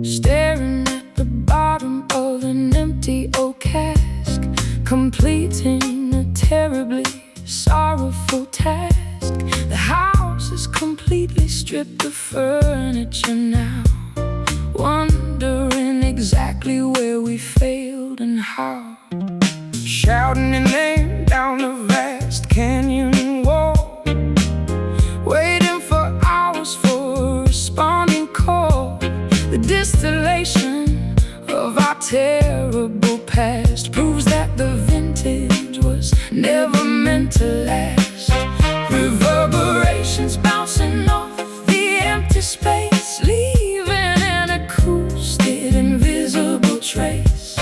Staring at the bottom of an empty oak cask, completing a terribly sorrowful task. The house is completely stripped of furniture now, wondering exactly where we failed and how. shouting your name down the vast canyon wall, waiting for hours for a responding call. The distillation of our terrible past proves that the vintage was never meant to last. Reverberations bouncing off the empty space, leaving an acoustic invisible trace.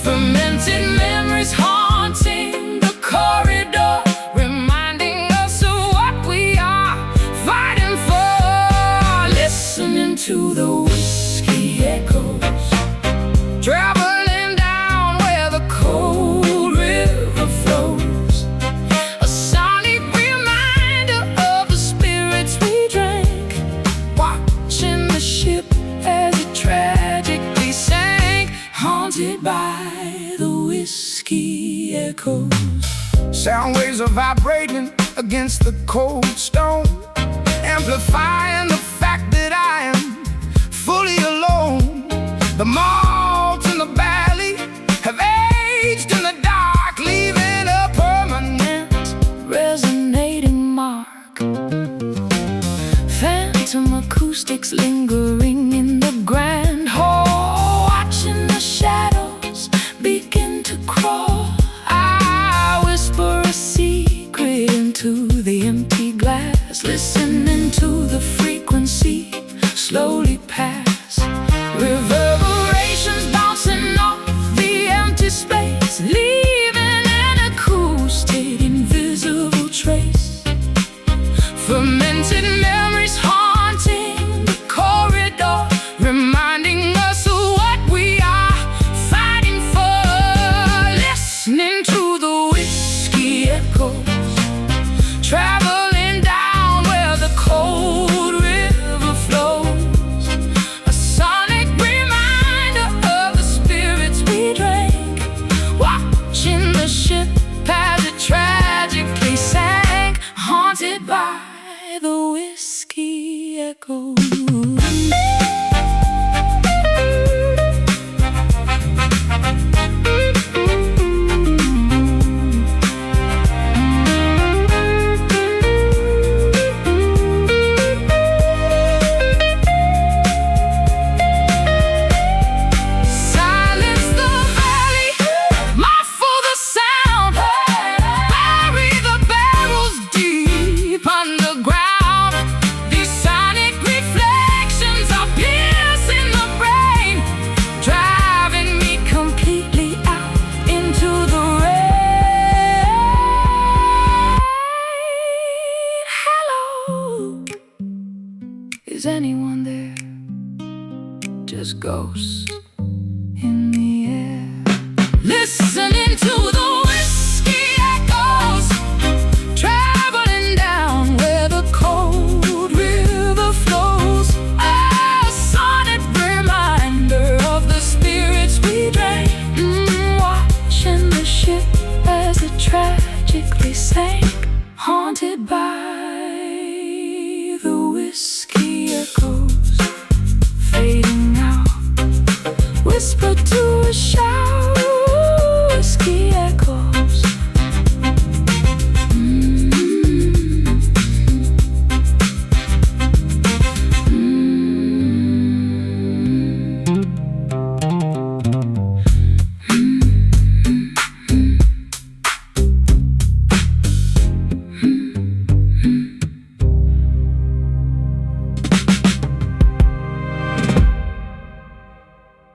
Fermented memories haunting the corridor, reminding us of what we are fighting for. Listening to the whiskey echoes, traveling down where the cold river flows. A sonic reminder of the spirits we drank, watching the ship as it tragically sank, haunted by the whiskey echoes. Sound waves are vibrating against the cold stone, amplifying the fact that I am fully alone. The malt and the barley have aged in the dark, leaving a permanent resonating mark. Phantom acoustics lingering in the grand hall, watching the shadows begin to crawl. I whisper a secret into the empty glass, listening to the frequency slowly pass. Reverberations bouncing off the empty space, leaving an acoustic invisible trace. Fermented memories haunting the corridor, reminding us of what we are fighting for. Listening to the whiskey echoes, traveling down where the cold river flows. A sonic reminder of the spirits we drank, watching the ship as it tragically sank, haunted by the whiskey echoes. Is anyone there? Just ghosts in the air. Listening to the whiskey echoes, traveling down where the cold river flows. A sonnet reminder of the spirits we drank. Watching the ship as it tragically sank, haunted by the whiskey echoes fading out. Whisper to a shadow